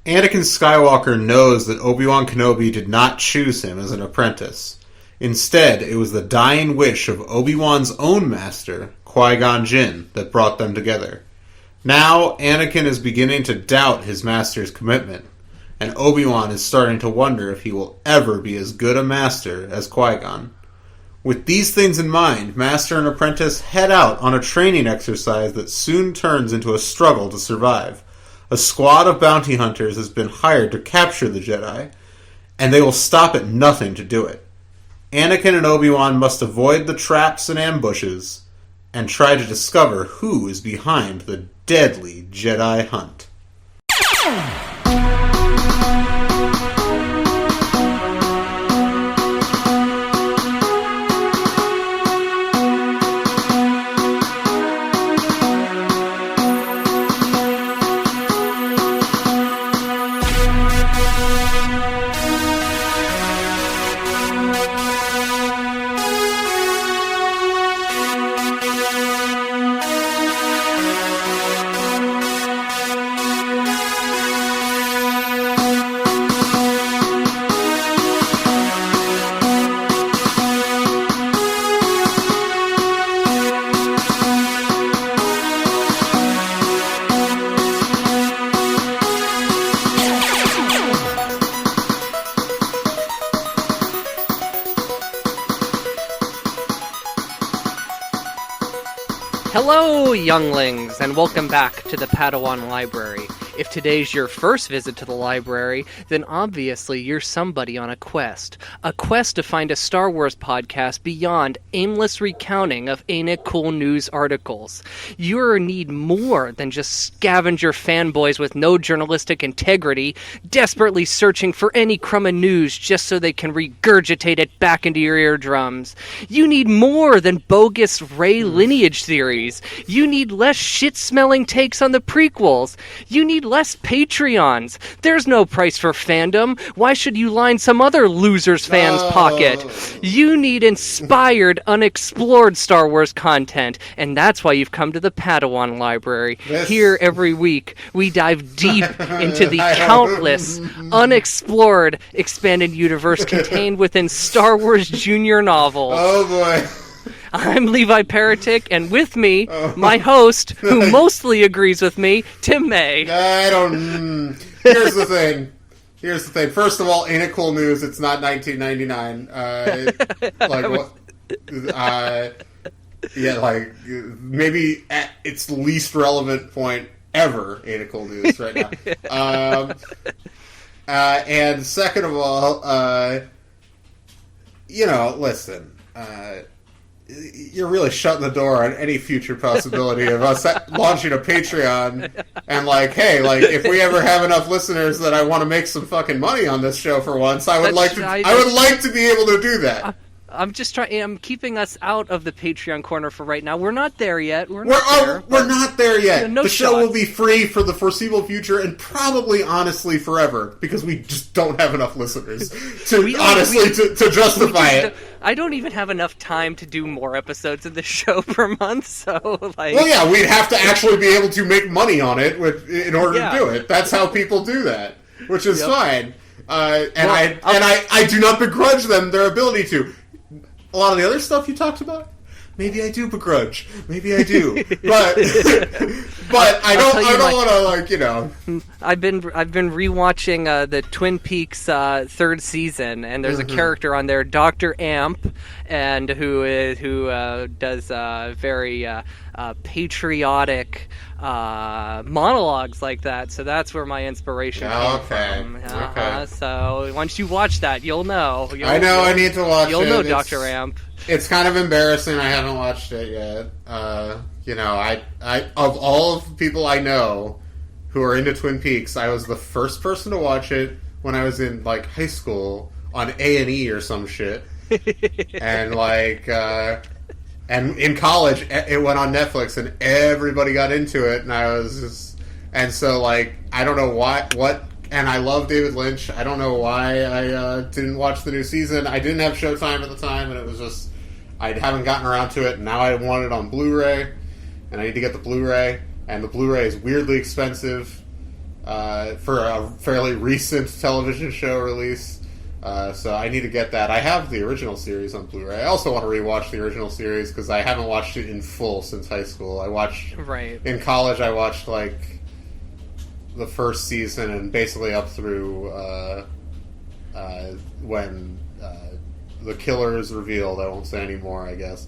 Anakin Skywalker knows that Obi-Wan Kenobi did not choose him as an apprentice. Instead, it was the dying wish of Obi-Wan's own master, Qui-Gon Jinn, that brought them together. Now, Anakin is beginning to doubt his master's commitment, and Obi-Wan is starting to wonder if he will ever be as good a master as Qui-Gon. With these things in mind, Master and Apprentice head out on a training exercise that soon turns into a struggle to survive. A squad of bounty hunters has been hired to capture the Jedi, and they will stop at nothing to do it. Anakin and Obi-Wan must avoid the traps and ambushes, and try to discover who is behind the deadly Jedi hunt. Hello, younglings, and welcome back to the Padawan Library. If today's your first visit to the library, then obviously you're somebody on a quest to find a Star Wars podcast beyond aimless recounting of ain't it cool news articles. You need more than just scavenger fanboys with no journalistic integrity, desperately searching for any crumb of news just so they can regurgitate it back into your eardrums. You need more than bogus Rey lineage theories. You need less shit-smelling takes on the prequels. You need less Patreons. There's no price for fandom. Why should you line some other loser's fan's pocket? You need inspired, unexplored Star Wars content, and that's why you've come to the Padawan Library. Here every week, we dive deep into the countless, unexplored, expanded universe contained within Star Wars Junior novels. Oh boy. I'm Levi Paratic, and with me, my host, who mostly agrees with me, Tim May. I don't... Here's the thing. First of all, ain't it cool news? It's not 1999. Maybe at its least relevant point ever, ain't it cool news right now. And second of all, listen... you're really shutting the door on any future possibility of us launching a Patreon and if we ever have enough listeners that I want to make some fucking money on this show for once, I would like to be able to do that. I'm keeping us out of the Patreon corner for right now. We're not there yet. We're not there yet. No the show shot. will be free for the foreseeable future and probably, honestly, forever, because we just don't have enough listeners to justify it. I don't even have enough time to do more episodes of the show per month, so Well, yeah, we'd have to actually be able to make money on it in order to do it. That's how people do that, which is fine. I do not begrudge them their ability to. A lot of the other stuff you talked about, maybe I do begrudge. Maybe I do, but I don't want to I've been rewatching the Twin Peaks third season, and there's a character on there, Dr. Amp, and who does very patriotic monologues like that. So that's where my inspiration came from. Okay. So once you watch that, you'll know. I need to watch it. You'll know Dr. Amp. It's kind of embarrassing. I haven't watched it yet. I of all of the people I know who are into Twin Peaks, I was the first person to watch it when I was in high school on A&E or some shit, and and in college it went on Netflix and everybody got into it, and I was just, and so I don't know what. And I love David Lynch. I don't know why I didn't watch the new season. I didn't have Showtime at the time, and it was just I haven't gotten around to it. And now I want it on Blu-ray, and I need to get the Blu-ray. And the Blu-ray is weirdly expensive. for a fairly recent television show release. So I need to get that. I have the original series on Blu-ray. I also want to rewatch the original series because I haven't watched it in full since high school. In college, I watched like the first season and basically up through when the killer is revealed. I won't say any more, I guess.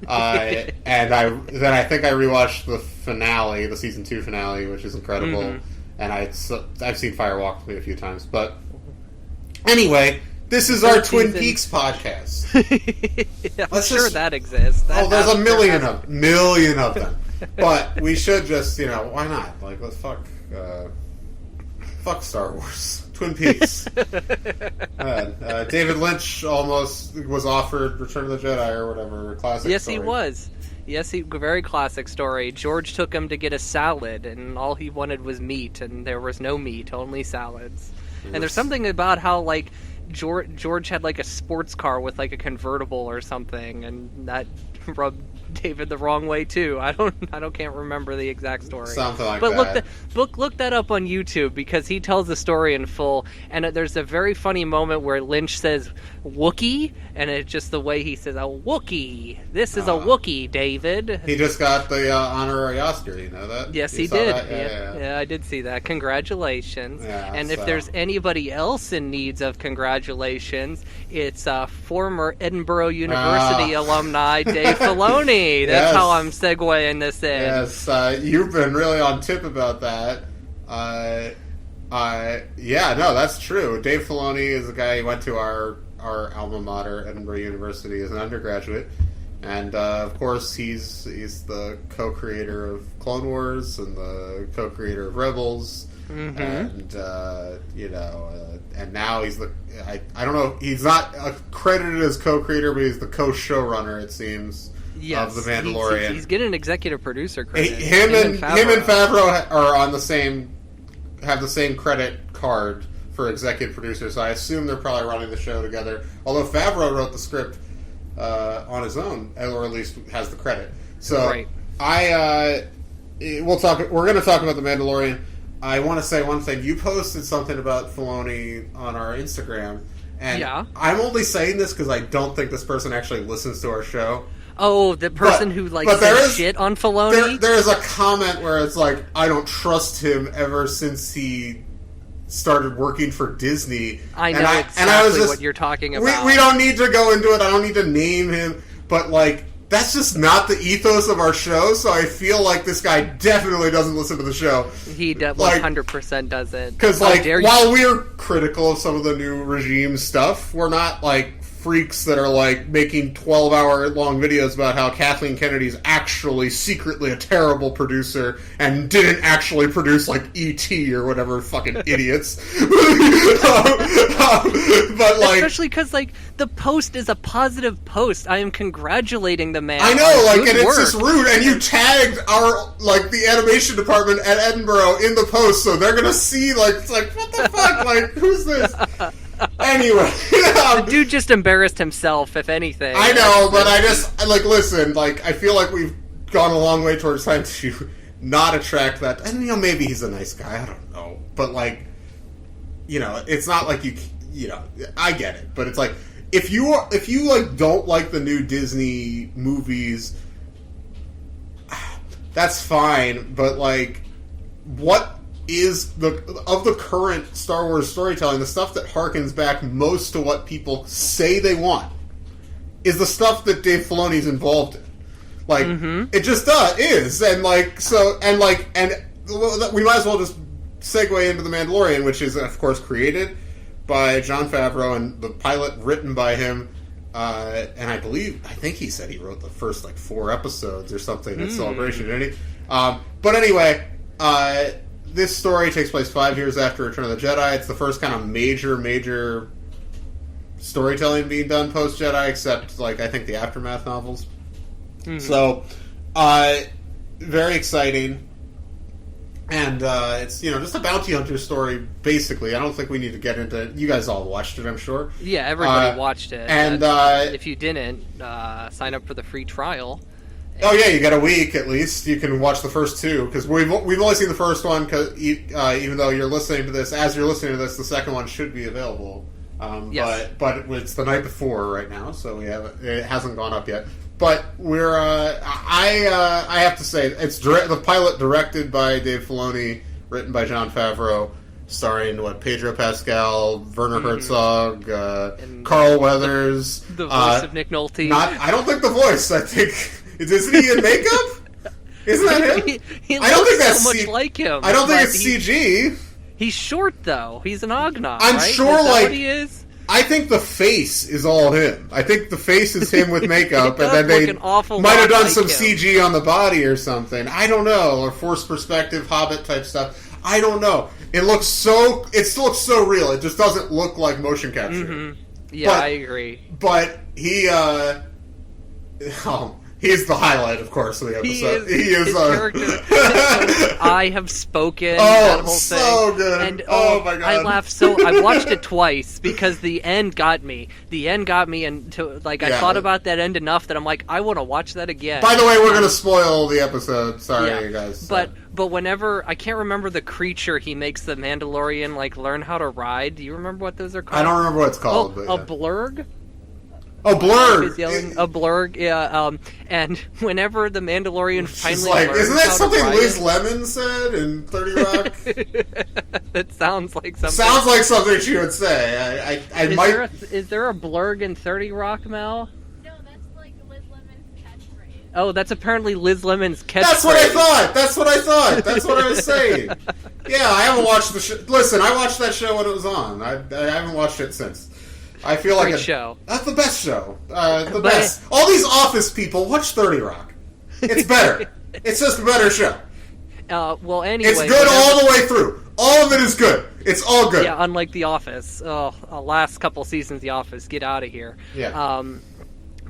And I think I rewatched the finale, the season 2 finale, which is incredible. Mm-hmm. And I've seen Fire Walk with Me a few times, but anyway, this is our Twin Peaks podcast. I'm sure that exists. There's a million of them. But we should just, why not? Like, let's fuck Star Wars. Twin Peaks. David Lynch almost was offered Return of the Jedi or whatever, classic Yes, story. he was. Yes, very classic story. George took him to get a salad, and all he wanted was meat, and there was no meat, only salads. Yes. And there's something about how, like, George had, like, a sports car with, like, a convertible or something, and that rubbed David the wrong way too. I can't remember the exact story. Something like that. But look that up on YouTube because he tells the story in full. And there's a very funny moment where Lynch says Wookiee, and it's just the way he says a Wookiee. This is a Wookiee, David. He just got the honorary Oscar. You know that? Yes, he did. Yeah, I did see that. Congratulations. Yeah, and if there's anybody else in needs of congratulations, it's former Edinburgh University alumni Dave Filoni. That's how I'm segueing this in. Yes, you've been really on tip about that. That's true. Dave Filoni is a guy who went to our alma mater, Edinburgh University, as an undergraduate. And, of course, he's the co-creator of Clone Wars and the co-creator of Rebels. Mm-hmm. And now he's I don't know, he's not credited as co-creator, but he's the co-showrunner, it seems. Yes, of The Mandalorian. He's getting an executive producer credit. Him and Favreau are on have the same credit card for executive producer, so I assume they're probably running the show together. Although Favreau wrote the script on his own, or at least has the credit. So right. We're going to talk about The Mandalorian. I want to say one thing. You posted something about Filoni on our Instagram, and I'm only saying this because I don't think this person actually listens to our show. Oh, the person who said shit on Filoni? There is a comment where it's like, I don't trust him ever since he started working for Disney. I know exactly what you're talking about. We don't need to go into it. I don't need to name him. But, like, that's just not the ethos of our show, so I feel like this guy definitely doesn't listen to the show. He 100% doesn't. Because, while we're critical of some of the new regime stuff, we're not, like, freaks that are like making 12-hour-long videos about how Kathleen Kennedy's actually secretly a terrible producer and didn't actually produce like E.T. or whatever fucking idiots. But like, especially because like the post is a positive post. I am congratulating the man. I know, like, and work. It's just rude. And you tagged our the animation department at Edinburgh in the post, so they're gonna see it's like what the fuck? Like, who's this? Anyway, the dude just embarrassed himself, if anything. I know, but listen, I feel like we've gone a long way towards trying to not attract that. And, maybe he's a nice guy, I don't know. But, it's not like I get it. But it's like, if you don't like the new Disney movies, that's fine, but, what is of the current Star Wars storytelling, the stuff that harkens back most to what people say they want is the stuff that Dave Filoni's involved in. It just is, and we might as well just segue into The Mandalorian, which is of course created by Jon Favreau and the pilot written by him. And I think he said he wrote the first 4 episodes or something at Celebration, didn't he? But anyway, this story takes place 5 years after Return of the Jedi. It's the first kind of major storytelling being done post-Jedi, except, I think the Aftermath novels. Mm-hmm. So, very exciting. And it's, just a bounty hunter story, basically. I don't think we need to get into it. You guys all watched it, I'm sure. Yeah, everybody watched it. And if you didn't, sign up for the free trial. Oh yeah, you got a week at least. You can watch the first two because we've only seen the first one. Cause even though you're listening to this, as you're listening to this, the second one should be available. Yes. But it's the night before right now, so it hasn't gone up yet. But we're I have to say it's the pilot directed by Dave Filoni, written by Jon Favreau, starring Pedro Pascal, Werner Herzog, Carl Weathers, the voice of Nick Nolte. I don't think the voice. I think isn't he in makeup? Isn't that him? He I don't think that's so much like him. I don't think it's CG. He's short though. He's an Ognoth. I'm right? sure, is that like what he is. I think the face is all him. I think the face is him with makeup, and then they might have done some CG on the body or something. I don't know, or forced perspective, Hobbit type stuff. I don't know. It still looks so real. It just doesn't look like motion capture. Mm-hmm. Yeah, I agree. But he, he's the highlight, of course, of the episode. He is character. I have spoken. That whole so thing. Good. And oh my god, I laughed so. I watched it twice because the end got me. The end got me, and I thought about that end enough that I'm like, I want to watch that again. By the way, we're gonna spoil the episode. Sorry, guys. But whenever I can't remember the creature he makes the Mandalorian learn how to ride. Do you remember what those are called? I don't remember what it's called. A blurg. Oh, blurg! Yelling, a blurg, yeah. And whenever the Mandalorian finally learns isn't that how something to ride Liz Lemon said in 30 Rock? That sounds like something. Sounds like something she would say. Is there a blurg in 30 Rock, Mel? No, that's like Liz Lemon's catchphrase. Oh, that's apparently Liz Lemon's catchphrase. That's what I thought. That's what I was saying. Yeah, I haven't watched the show. Listen, I watched that show when it was on. I haven't watched it since. I feel like Great show. That's the best show. Best. All these Office people watch 30 Rock. It's better. It's just a better show. Well, anyway, it's good all the way through. All of it is good. It's all good. Yeah, unlike The Office. Last couple seasons, The Office. Get out of here. Yeah.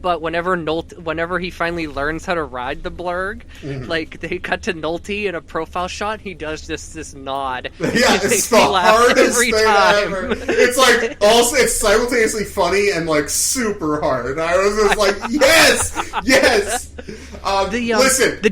But whenever he finally learns how to ride the blurg, they cut to Nolte in a profile shot, he does this nod. Yeah, it's the hardest thing ever. It's simultaneously funny and super hard. I was just like, yes. Listen, the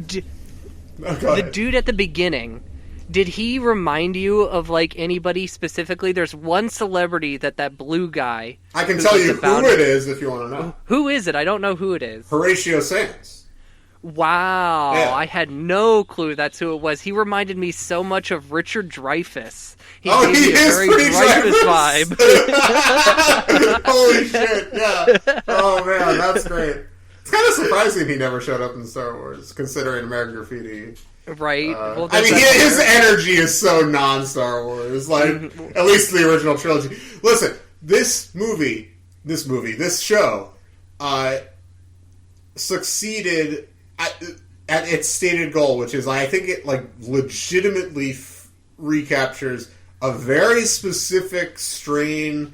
dude at the beginning. Did he remind you of anybody specifically? There's one celebrity that blue guy. I can tell you who it is if you want to know. Who is it? I don't know who it is. Horatio Sanz. Wow, yeah. I had no clue that's who it was. He reminded me so much of Richard Dreyfuss. He gave me a very Dreyfuss vibe. Holy shit! Yeah. Oh man, that's great. It's kind of surprising he never showed up in Star Wars, considering American Graffiti. Right. Well, his energy is so non-Star Wars. At least the original trilogy. Listen, this show, succeeded at its stated goal, which is, I think it legitimately recaptures a very specific strain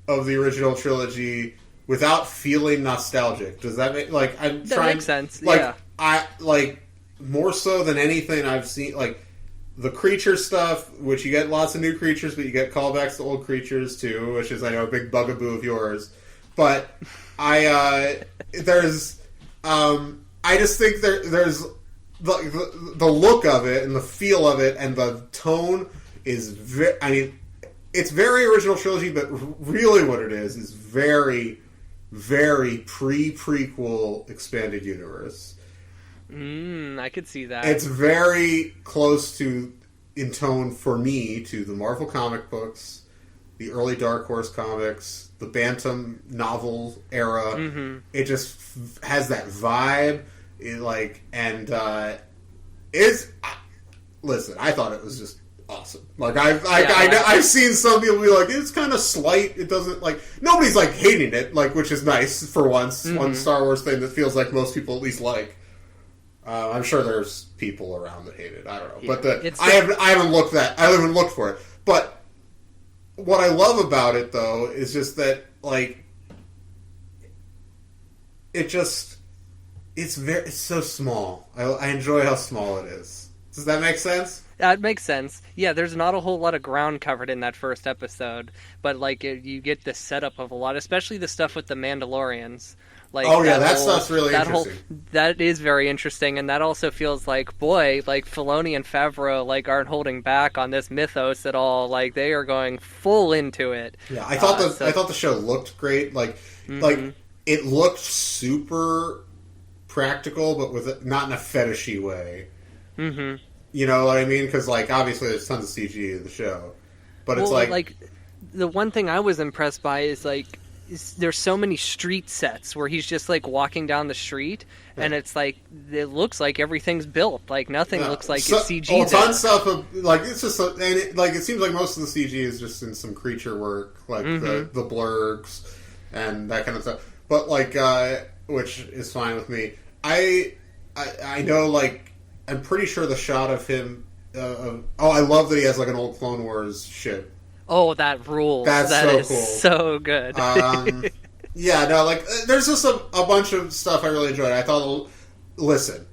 of the original trilogy without feeling nostalgic. Does that make that makes sense? Yeah. More so than anything I've seen, the creature stuff, which you get lots of new creatures, but you get callbacks to old creatures too, which is, I know, a big bugaboo of yours. But I just think there's the look of it and the feel of it and the tone is it's very original trilogy, but really what it is very, very prequel expanded universe. I could see that. It's very close in tone for me, to the Marvel comic books, the early Dark Horse comics, the Bantam novel era. Mm-hmm. It just has that vibe. Listen, I thought it was just awesome. I've seen some people be like, it's kind of slight. It doesn't nobody's hating it, which is nice for once. Mm-hmm. One Star Wars thing that feels like most people at least like. I'm sure there's people around that hate it. I don't know, yeah, but I haven't looked for it. But what I love about it, though, is just that it's so small. I enjoy how small it is. Does that make sense? That makes sense. Yeah, there's not a whole lot of ground covered in that first episode, but like you get the setup of a lot, especially the stuff with the Mandalorians. Like Oh yeah, that stuff's really interesting. That is very interesting, and that also feels like, boy, like Filoni and Favreau like aren't holding back on this mythos at all. Like they are going full into it. Yeah, I thought the show looked great. Like it looked super practical, but with not in a fetishy way. Mm-hmm. You know what I mean? Because, like, obviously there's tons of CG in the show. But it's like... the one thing I was impressed by is, like, there's so many street sets where he's just, like, walking down the street, and it's like, it looks like everything's built. Like, nothing looks like it's CG. Oh, ton stuff of, like, it's just... and it seems like most of the CG is just in some creature work, like the blurgs and that kind of stuff. But, like, which is fine with me. I know, like... I'm pretty sure the shot of him... I love that he has, like, an old Clone Wars ship. Oh, that rules. That so is cool. So good. Yeah, no, like, there's just a bunch of stuff I really enjoyed. I thought... Listen.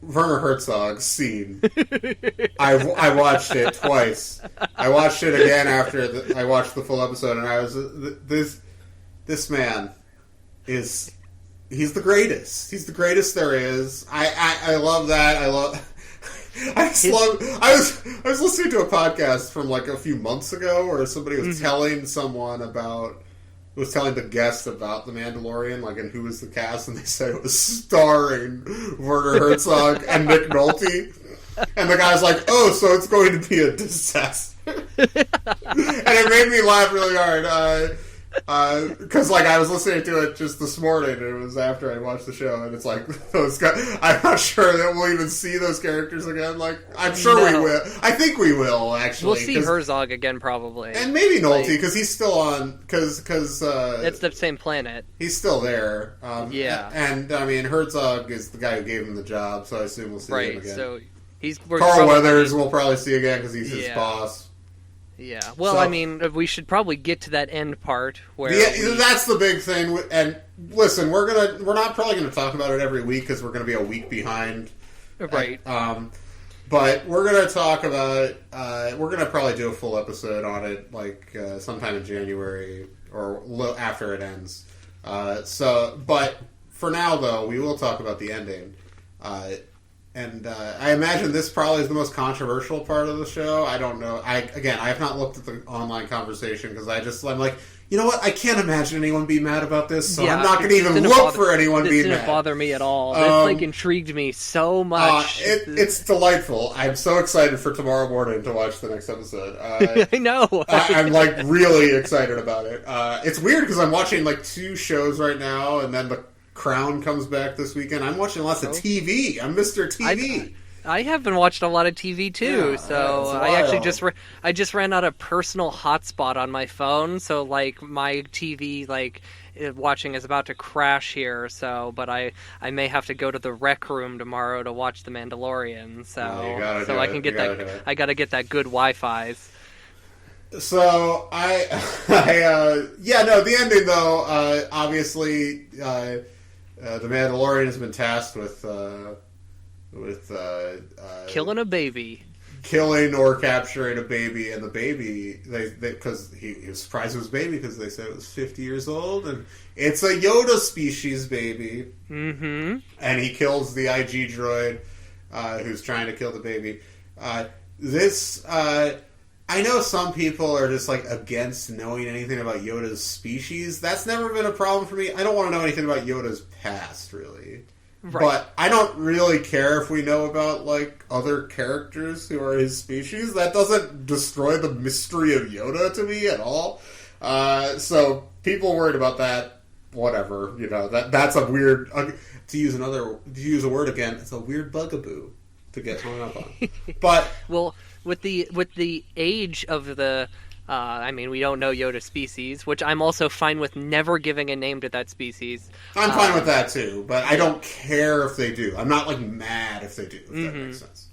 Werner Herzog's scene. I watched it twice. I watched it again after I watched the full episode, and I was... This man is... He's the greatest. He's the greatest there is. I love that. I was listening to a podcast from like a few months ago where somebody was telling the guest about the Mandalorian, like, and who was the cast, and they said it was starring Werner Herzog and Nick Nolte, and the guy's like, "Oh, so it's going to be a disaster," and it made me laugh really hard. Because like I was listening to it just this morning, and it was after I watched the show, and it's like those guys. I'm not sure that we'll even see those characters again. Like I'm sure we will. I think we will actually. We'll see Herzog again probably, and maybe Nolte because he's still on. Because it's the same planet. He's still there. Yeah, and I mean Herzog is the guy who gave him the job, so I assume we'll see him again. So Carl Weathers we'll probably see again because he's his boss. Yeah, well, so, I mean, we should probably get to that end part where that's the big thing. And listen, we're not probably gonna talk about it every week because we're gonna be a week behind, right? But we're gonna talk about it. We're gonna probably do a full episode on it, like sometime in January or after it ends. But for now, though, we will talk about the ending. And I imagine this probably is the most controversial part of the show. I don't know. I have not looked at the online conversation because I'm like, you know what? I can't imagine anyone be mad about this, so I'm not going to even look for anyone being mad. It didn't bother me at all. It like intrigued me so much. It's delightful. I'm so excited for tomorrow morning to watch the next episode. I know. I'm like really excited about it. It's weird because I'm watching like 2 shows right now, and then the Crown comes back this weekend. I'm watching lots of TV. I'm Mr. TV. I have been watching a lot of TV too. So I actually just ran out of personal hotspot on my phone. So like my TV watching is about to crash here. So, but I may have to go to the rec room tomorrow to watch The Mandalorian. So I can get that. I got to get that good Wi-Fi's. So the ending though. Obviously. The Mandalorian has been tasked with killing a baby, killing or capturing a baby, and the baby because he was surprised it was a baby because they said it was 50 years old, and it's a Yoda species baby. Mm-hmm. And he kills the IG droid who's trying to kill the baby. I know some people are just like against knowing anything about Yoda's species. That's never been a problem for me. I don't want to know anything about Yoda's past, really. Right. But I don't really care if we know about like other characters who are his species. That doesn't destroy the mystery of Yoda to me at all. So people worried about that, whatever. You know, that's a weird to use a word again. It's a weird bugaboo to get hung up on. But well. With the age of the, we don't know Yoda's species, which I'm also fine with never giving a name to that species. I'm fine with that too, but I don't care if they do. I'm not like mad if they do. If that makes sense.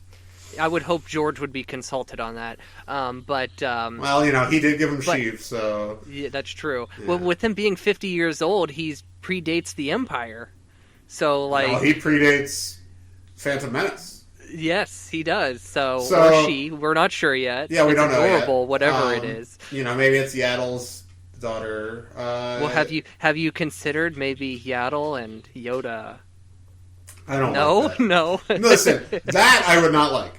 I would hope George would be consulted on that. Well, you know, he did give him Sheev, so yeah, that's true. Yeah. Well, with him being 50 years old, he predates the Empire. So like, he predates Phantom Menace. Yes, he does. So So- or she, we're not sure yet. Yeah, we It's don't know yet. adorable, whatever it is. Maybe it's Yaddle's daughter. Well, have you considered maybe Yaddle and Yoda? I don't No, like that. no. Listen, that I would not like.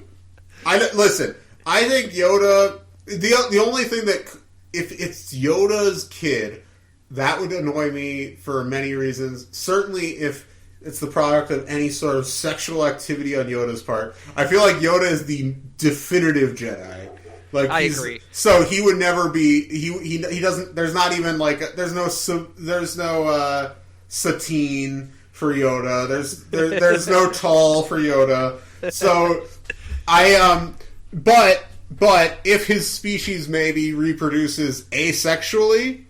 I think Yoda. The only thing that if it's Yoda's kid, that would annoy me for many reasons. Certainly, if it's the product of any sort of sexual activity on Yoda's part, I feel like Yoda is the definitive Jedi. Like I agree. So he would never be. He doesn't. There's not even like. There's no Satine for Yoda. There's no tall for Yoda. So but if his species maybe reproduces asexually,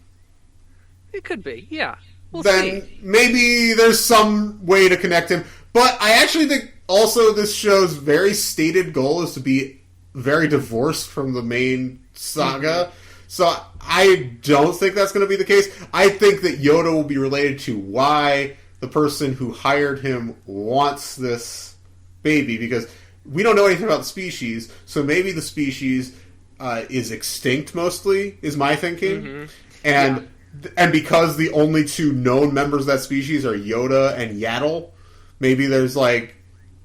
It could be, yeah. We'll then see. maybe there's some way to connect him. But I actually think also this show's very stated goal is to be very divorced from the main saga. So I don't think that's going to be the case. I think that Yoda will be related to why the person who hired him wants this baby, because we don't know anything about the species, so maybe the species is extinct mostly, is my thinking. And because the only two known members of that species are Yoda and Yaddle, maybe there's like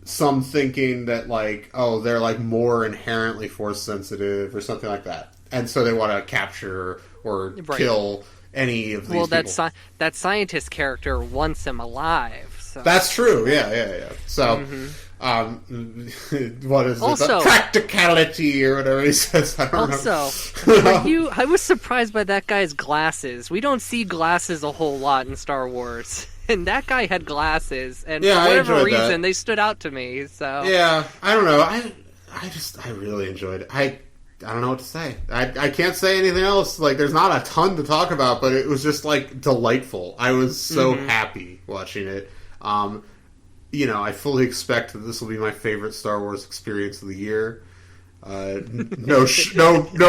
some thinking that like, oh, they're like more inherently force sensitive or something like that. And so they want to capture or kill any of these people. That scientist character wants him alive. So. That's true. Yeah. So, what is Also- it? The practicality or whatever he says. I don't know. I was surprised by that guy's glasses. We don't see glasses a whole lot in Star Wars. And that guy had glasses, and Yeah, I for whatever enjoyed that. reason, they stood out to me. So Yeah, I don't know. I really enjoyed it. I don't know what to say. I can't say anything else. Like, there's not a ton to talk about, but it was just like delightful. I was so happy watching it. I fully expect that this will be my favorite Star Wars experience of the year. No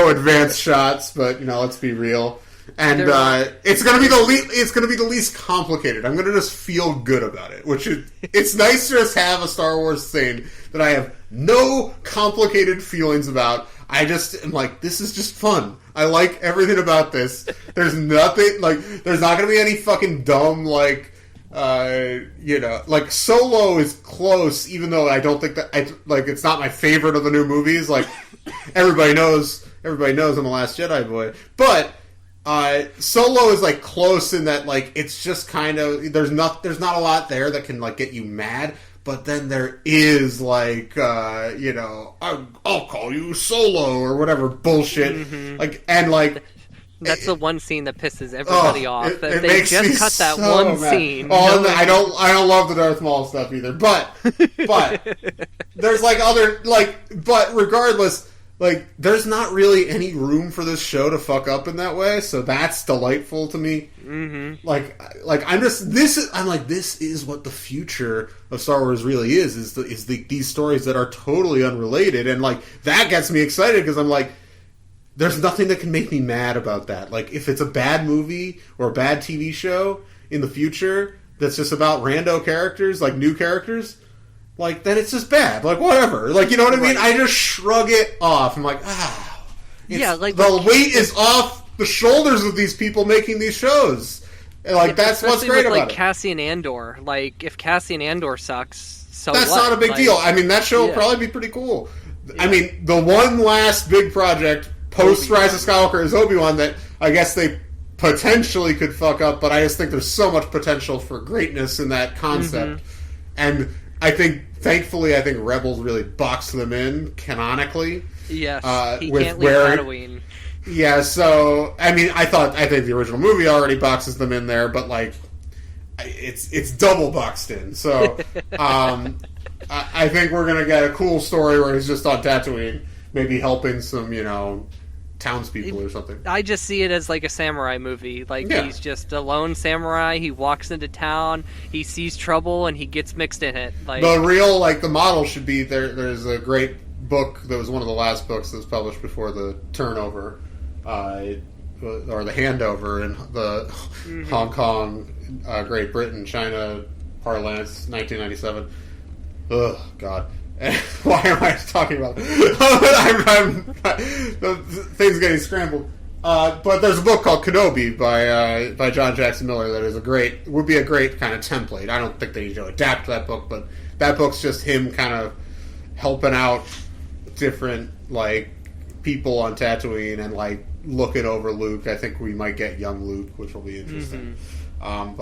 advanced shots, but let's be real. And it's gonna be the least complicated. I'm gonna just feel good about it, it's nice to just have a Star Wars thing that I have no complicated feelings about. I just am like, this is just fun. I like everything about this. There's nothing there's not gonna be any fucking dumb like Solo is close, even though I don't think that it's not my favorite of the new movies. Like everybody knows I'm the Last Jedi boy, but Solo is like close in that it's just kind of there's not a lot there that can get you mad, but then there is I'll call you Solo or whatever bullshit that's the one scene that pisses everybody off. That it they makes me just cut that so one mad. scene. Oh, I don't love the Darth Maul stuff either. But there's but regardless, there's not really any room for this show to fuck up in that way. So that's delightful to me. This is what the future of Star Wars really is these stories that are totally unrelated, and that gets me excited because I'm like, there's nothing that can make me mad about that. If it's a bad movie or a bad TV show in the future that's just about rando characters, new characters, then it's just bad. Whatever. You know what I mean? I just shrug it off. I'm like, the weight is off the shoulders of these people making these shows. And that's what's great about it. Cassian Andor. If Cassian Andor sucks, so that's what? not a big deal. I mean, that show will probably be pretty cool. Yeah. I mean, the one last big project post Rise of Skywalker is Obi-Wan that I guess they potentially could fuck up, but I just think there's so much potential for greatness in that concept. And thankfully, Rebels really boxed them in canonically. Yes, he with can't leave Tatooine. Yeah, so I mean, I think the original movie already boxes them in there, but it's double boxed in. So I think we're gonna get a cool story where he's just on Tatooine, maybe helping some townspeople or something. I just see it as a samurai movie. He's just a lone samurai. He walks into town, he sees trouble, and he gets mixed in it. The real the model should be there. There's a great book that was one of the last books that was published before the turnover, or the handover in the Hong Kong, Great Britain, China parlance, 1997. Oh God. Why am I talking about it? The thing's getting scrambled. But there's a book called Kenobi by John Jackson Miller that is would be a great kind of template. I don't think they need to adapt that book, but that book's just him kind of helping out different like people on Tatooine and like looking over Luke. I think we might get young Luke, which will be interesting. So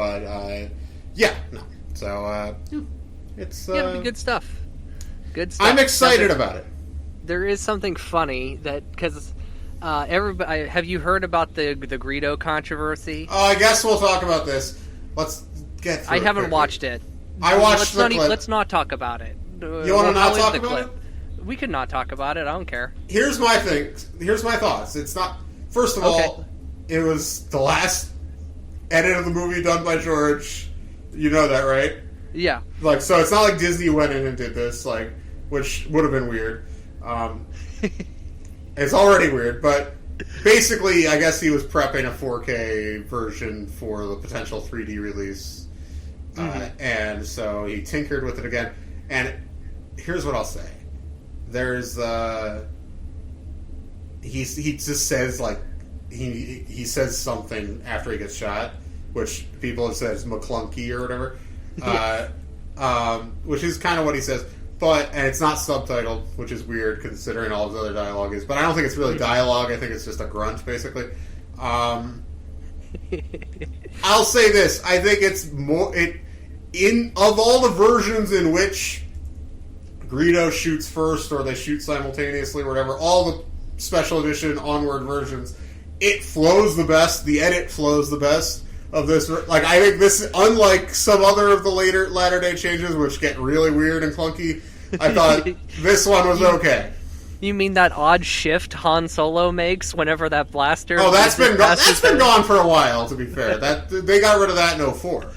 it's good stuff. Good stuff. I'm excited about it. There is something funny that because everybody, have you heard about the Greedo controversy? I guess we'll talk about this. Let's get through I haven't quickly. watched it. I watched the clip. Let's not talk about it. You want to not talk about it? We could not talk about it. I don't care. Here's my thing. Here's my thoughts. It's not. First of all, it was the last edit of the movie done by George. You know that, right? Yeah. Like, so it's not like Disney went in and did this, like, which would have been weird. It's already weird, but basically, I guess he was prepping a 4K version for the potential 3D release, and so he tinkered with it again. And here's what I'll say: there's he just says like he says something after he gets shot, which people have said is McClunky or whatever. Which is kind of what he says, and it's not subtitled, which is weird considering all his other dialogue is. But I don't think it's really dialogue. I think it's just a grunt, basically. I'll say this: I think it's more of all the versions in which Greedo shoots first, or they shoot simultaneously, or whatever. All the special edition onward versions, it flows the best. The edit flows the best. Of this, like, I think this, unlike some other of the latter day changes, which get really weird and clunky, I thought this one was okay. You mean that odd shift Han Solo makes whenever that blaster? Oh, that's been gone for a while. To be fair, that they got rid of that in 04.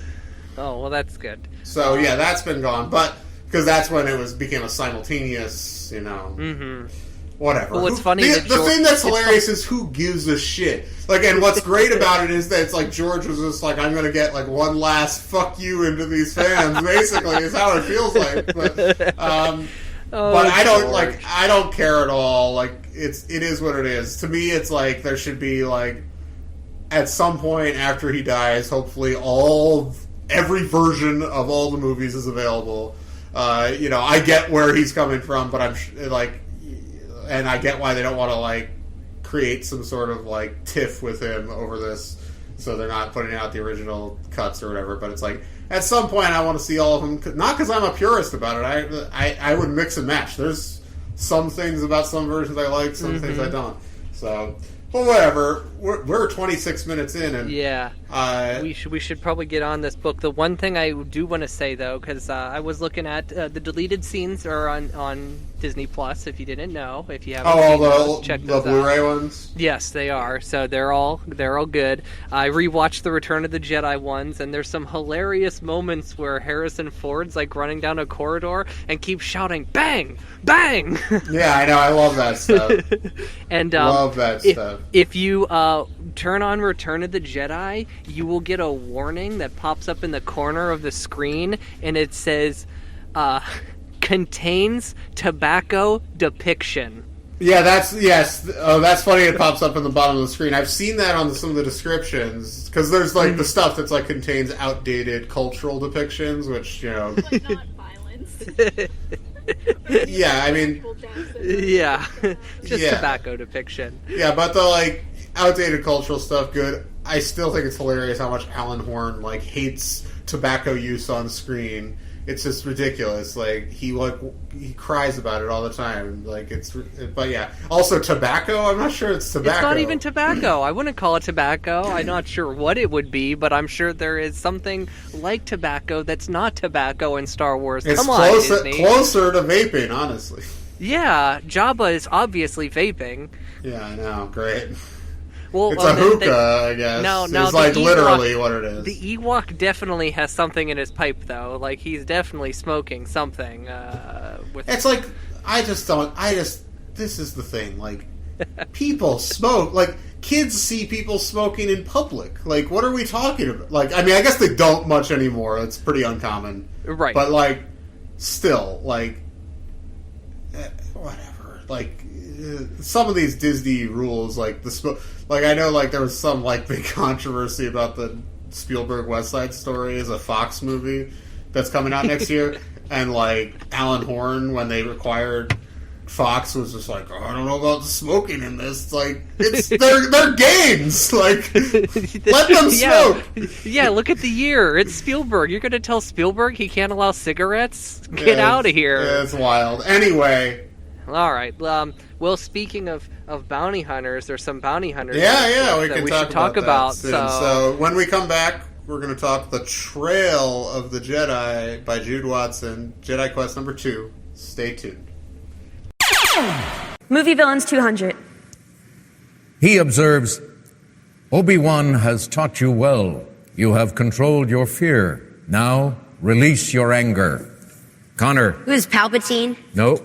Oh, well, that's good. So yeah, that's been gone, but because that's when it became a simultaneous, whatever. Well, it's funny. The thing that's hilarious is who gives a shit. Like, and what's great about it is that it's like George was just like, I'm going to get like one last fuck you into these fans. Basically, is how it feels like. But I don't care at all. Like, it is what it is. To me, it's like there should be like at some point after he dies, hopefully every version of all the movies is available. I get where he's coming from, but I'm like. And I get why they don't want to, like, create some sort of, like, tiff with him over this, so they're not putting out the original cuts or whatever. But it's like, at some point I want to see all of them. Not because I'm a purist about it. I would mix and match. There's some things about some versions I like, some things I don't. So, but whatever. We're 26 minutes in, and yeah, we should probably get on this book. The one thing I do want to say though, because I was looking at the deleted scenes are on Disney Plus. If you didn't know, if you haven't seen those, check those the Blu-ray out. ones. Yes, they are. So they're all good. I rewatched the Return of the Jedi ones, and there's some hilarious moments where Harrison Ford's like running down a corridor and keeps shouting "Bang, bang!" Yeah, I know. I love that stuff. And love that stuff. If you turn on Return of the Jedi, you will get a warning that pops up in the corner of the screen, and it says, contains tobacco depiction. Yeah, yes. Oh, that's funny. It pops up in the bottom of the screen. I've seen that on some of the descriptions, because there's like the stuff that's like contains outdated cultural depictions, which, Like, not violence. Yeah, I mean, yeah, just tobacco depiction. Yeah, but the like outdated cultural stuff, good. I still think it's hilarious how much Alan Horn like hates tobacco use on screen. It's just ridiculous. Like he cries about it all the time. Like but yeah. Also tobacco. I'm not sure it's tobacco. It's not even tobacco. I wouldn't call it tobacco. I'm not sure what it would be, but I'm sure there is something like tobacco that's not tobacco in Star Wars. It's Come on, Disney. Closer to vaping, honestly. Yeah, Jabba is obviously vaping. Yeah, I know. Great. Well, it's a hookah, I guess. No, it's like literally what it is. The Ewok definitely has something in his pipe, though. Like, he's definitely smoking something. It's like, this is the thing. Like, people smoke. Like, kids see people smoking in public. Like, what are we talking about? Like, I mean, I guess they don't much anymore. It's pretty uncommon. Right. But, like, still, like, whatever. Like, some of these Disney rules, like, I know, like, there was some, like, big controversy about the Spielberg West Side Story as a Fox movie that's coming out next year, and, like, Alan Horn, when they required Fox, was just like, oh, I don't know about the smoking in this. Like, it's they're games. Like, let them smoke. Yeah, look at the year. It's Spielberg. You're going to tell Spielberg he can't allow cigarettes? Get out of here. Yeah, it's wild. Anyway. All right. Well, speaking of bounty hunters, there's some bounty hunters. Yeah, we can should talk about soon. So when we come back, we're going to talk The Trail of the Jedi by Jude Watson, Jedi Quest number 2. Stay tuned. Movie Villains 200. He observes, Obi-Wan has taught you well. You have controlled your fear. Now, release your anger. Connor. Who is Palpatine? No.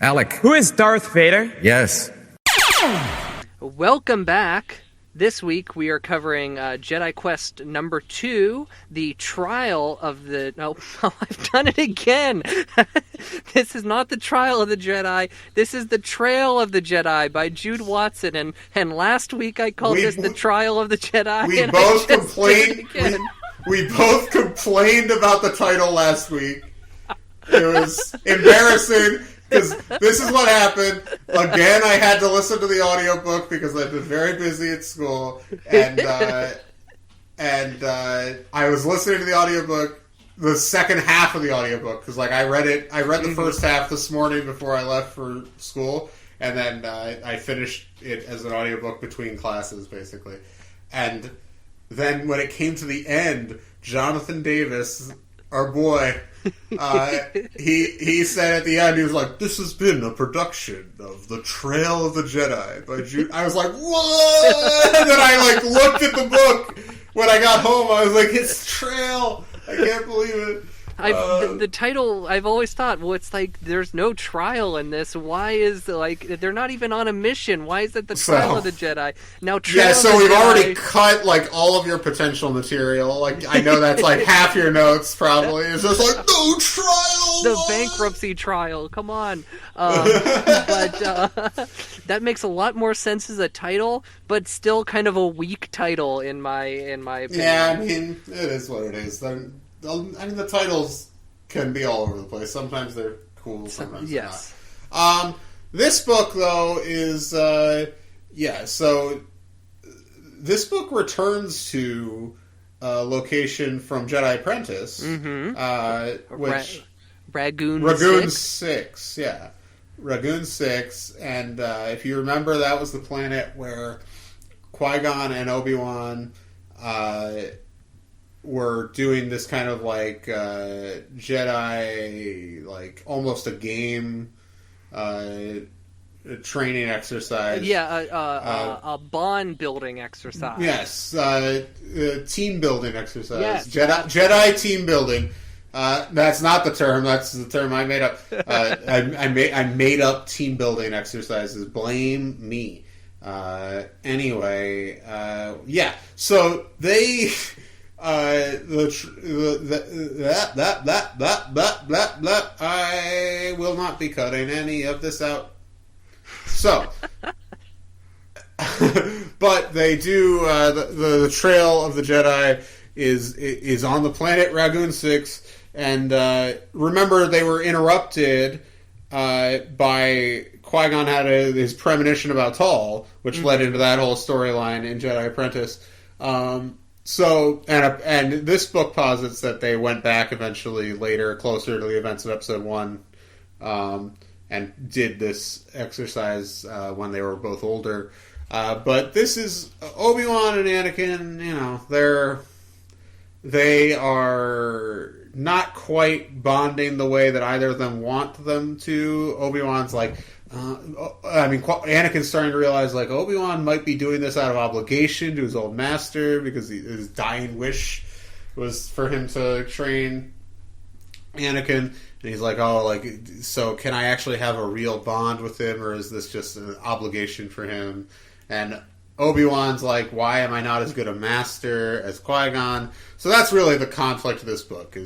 Alec. Who is Darth Vader? Yes. Welcome back. This week we are covering Jedi Quest number 2, the trial of the... No, I've done it again! This is not the trial of the Jedi. This is the trail of the Jedi by Jude Watson. And last week I called this the trial of the Jedi. We both complained. We both complained about the title last week. It was embarrassing. Because this is what happened. Again, I had to listen to the audiobook because I've been very busy at school. And I was listening to the audiobook, the second half of the audiobook. Because, like, I read the first half this morning before I left for school. And then I finished it as an audiobook between classes, basically. And then when it came to the end, Jonathan Davis, our boy... he said at the end, he was like, "This has been a production of The Trail of the Jedi by Jude." I was like, "What?" And then I like looked at the book when I got home. I was like, "It's Trail." I can't believe it. The title, I've always thought, well, it's like there's no trial in this. Why is they're not even on a mission? Why is it the trial of the Jedi? Now, so we've already cut like all of your potential material. Like I know that's like half your notes probably. It's just like no trial. The bankruptcy trial. Come on, but that makes a lot more sense as a title, but still kind of a weak title in my opinion. Yeah, I mean it is what it is. The titles can be all over the place. Sometimes they're cool, sometimes they're not. This book, though, is... so this book returns to a location from Jedi Apprentice, which... Ragoon 6, yeah. Ragoon 6, and if you remember, that was the planet where Qui-Gon and Obi-Wan... were doing this kind of like Jedi, like almost a game training exercise. Yeah, a bond building exercise. Yes, team building exercise. Yes, Jedi team building. That's not the term. That's the term I made up. I made up team building exercises. Blame me. Anyway, yeah. So they. I will not be cutting any of this out. So, but they do. The Trail of the Jedi is on the planet Ragoon 6, and remember they were interrupted by Qui-Gon had his premonition about Tall, which led into that whole storyline in Jedi Apprentice. So, and this book posits that they went back eventually later, closer to the events of Episode 1, and did this exercise when they were both older. But this is Obi-Wan and Anakin, you know, they are not quite bonding the way that either of them want them to. Obi-Wan's like... Anakin's starting to realize, like, Obi-Wan might be doing this out of obligation to his old master because his dying wish was for him to train Anakin. And he's like, oh, like, so can I actually have a real bond with him, or is this just an obligation for him? And Obi-Wan's like, why am I not as good a master as Qui-Gon? So that's really the conflict of this book.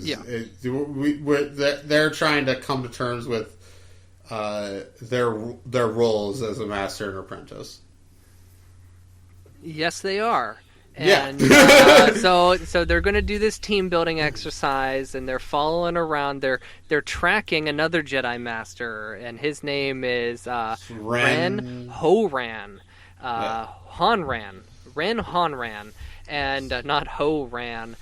They're trying to come to terms with their roles as a master and apprentice. Yes, they are. Yeah. And so they're going to do this team building exercise, and they're following around. They're tracking another Jedi Master, and his name is Ren Horan, Honran, Ren Honran, and not Ho-Ran.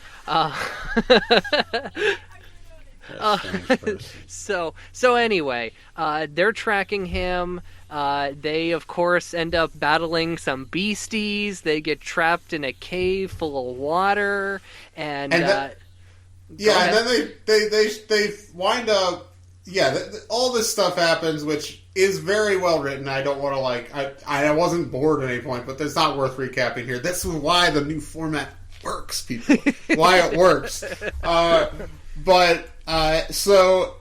So anyway, they're tracking him. They, of course, end up battling some beasties. They get trapped in a cave full of water, and then they wind up. Yeah, all this stuff happens, which is very well written. I don't want to I wasn't bored at any point, but it's not worth recapping here. This is why the new format works, people. Why it works. So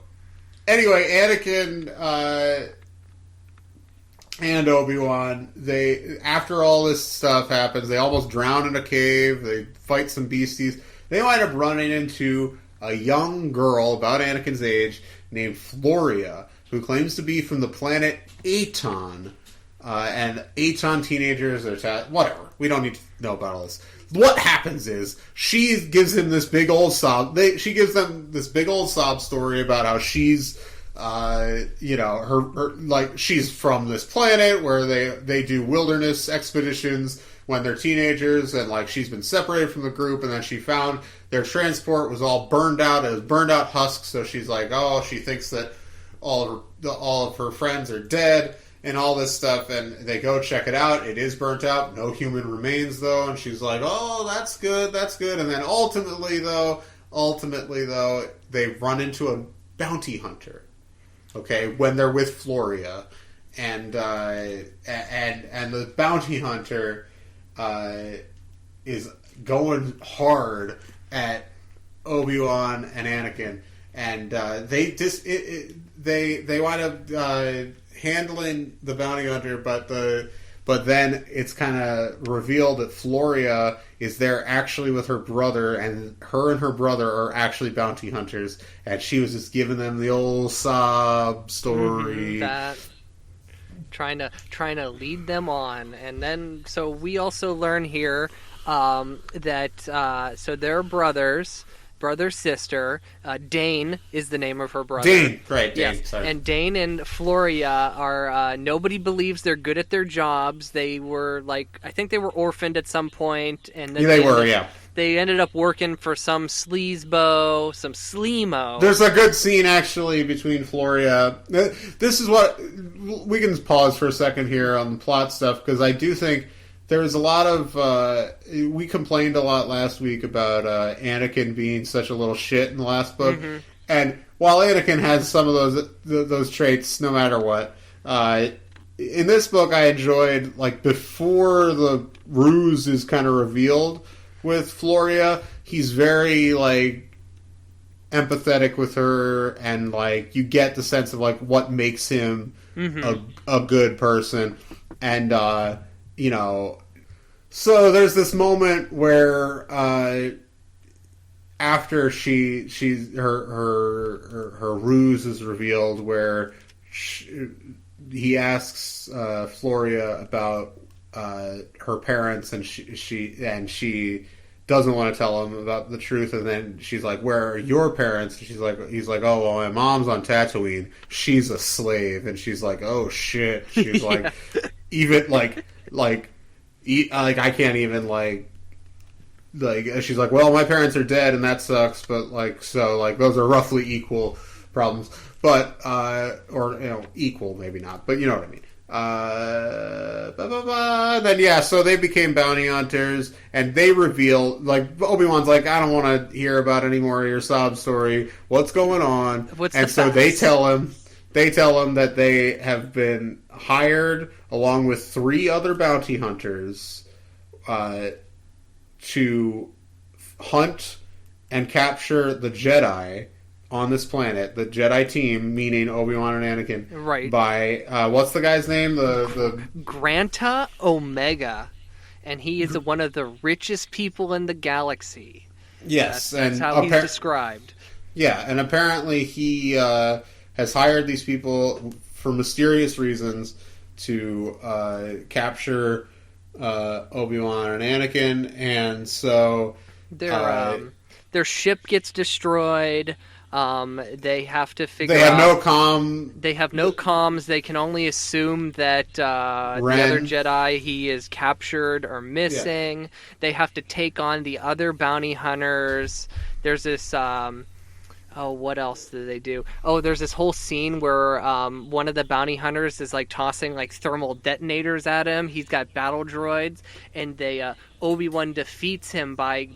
anyway, Anakin and Obi-Wan, after all this stuff happens, they almost drown in a cave, they fight some beasties, they wind up running into a young girl about Anakin's age named Floria, who claims to be from the planet Aton, and Aton teenagers are whatever, we don't need to know about all this. What happens is she gives him this big old sob. She gives them this big old sob story about how she's, her she's from this planet where they do wilderness expeditions when they're teenagers, and like she's been separated from the group, and then she found their transport was all burned out. It was burned out husks, so she's like, oh, she thinks that all of her friends are dead. And all this stuff, and they go check it out. It is burnt out. No human remains, though. And she's like, "Oh, that's good. And then ultimately, though, they run into a bounty hunter. Okay, when they're with Floria, and the bounty hunter is going hard at Obi-Wan and Anakin, and they wind up handling the bounty hunter, but then it's kind of revealed that Floria is there actually with her brother, and her brother are actually bounty hunters, and she was just giving them the old sob story. Trying to lead them on, and then so we also learn here that so they're brothers. Brother, sister. Dane is the name of her brother. Dane, right, Dane, yes. sorry. And Dane and Floria are, nobody believes they're good at their jobs. They were, I think they were orphaned at some point. And then they ended up working for some sleazebo, some sleemo. There's a good scene, actually, between Floria. This is what... We can pause for a second here on the plot stuff, because I do think... There was a lot of... we complained a lot last week about Anakin being such a little shit in the last book. Mm-hmm. And while Anakin has some of those traits no matter what, in this book I enjoyed, before the ruse is kind of revealed with Floria, he's very, empathetic with her, and, you get the sense of, what makes him a good person. And, so there's this moment where after her ruse is revealed, where he asks Floria about her parents, and she doesn't want to tell him about the truth, and then she's like, "Where are your parents?" And he's like, "Oh, well, my mom's on Tatooine. She's a slave." And she's like, "Oh shit." She's like, even I can't even she's like, well, my parents are dead and that sucks, but those are roughly equal problems, but equal maybe not, but you know what I mean. Then so they became bounty hunters, and they reveal, Obi-Wan's like, I don't want to hear about any more of your sob story. What's going on? They tell him that they have been hired along with 3 other bounty hunters to hunt and capture the Jedi on this planet. The Jedi team, meaning Obi-Wan and Anakin. Right. By, what's the guy's name? The Granta Omega. and he is one of the richest people in the galaxy. Yes, That's how he's described. Yeah, and apparently he has hired these people for mysterious reasons to capture Obi-Wan and Anakin, and so their ship gets destroyed. They have to figure out... They have no comm. They have no comms. They can only assume that the other Jedi he is captured or missing. Yeah. They have to take on the other bounty hunters. There's this... what else do they do? Oh, there's this whole scene where one of the bounty hunters is like tossing like thermal detonators at him. He's got battle droids, and Obi-Wan defeats him by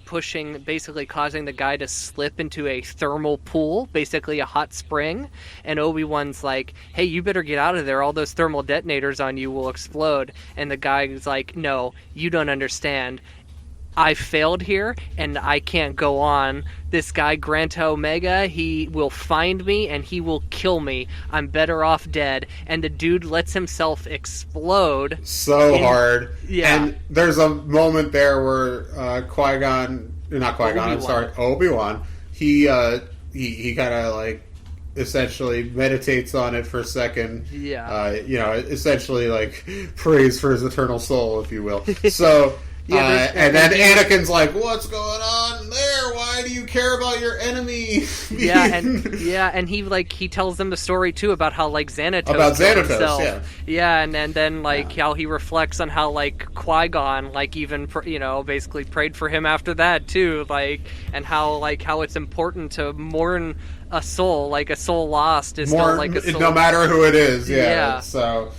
basically causing the guy to slip into a thermal pool, basically a hot spring. And Obi-Wan's like, "Hey, you better get out of there. All those thermal detonators on you will explode." And the guy's like, "No, you don't understand. I failed here, and I can't go on. This guy, Grant Omega, he will find me, and he will kill me. I'm better off dead." And the dude lets himself explode. Hard. Yeah. And there's a moment there where Obi-Wan, he kind of, like, essentially meditates on it for a second. Yeah. Essentially, like, prays for his eternal soul, if you will. So... and then Anakin's like, "What's going on there? Why do you care about your enemy?" and he tells them the story too about how like Xanatos himself. And then how he reflects on how like Qui-Gon like even basically prayed for him after that too, and how it's important to mourn a soul, like a soul lost is still like a soul, no matter who it is. So.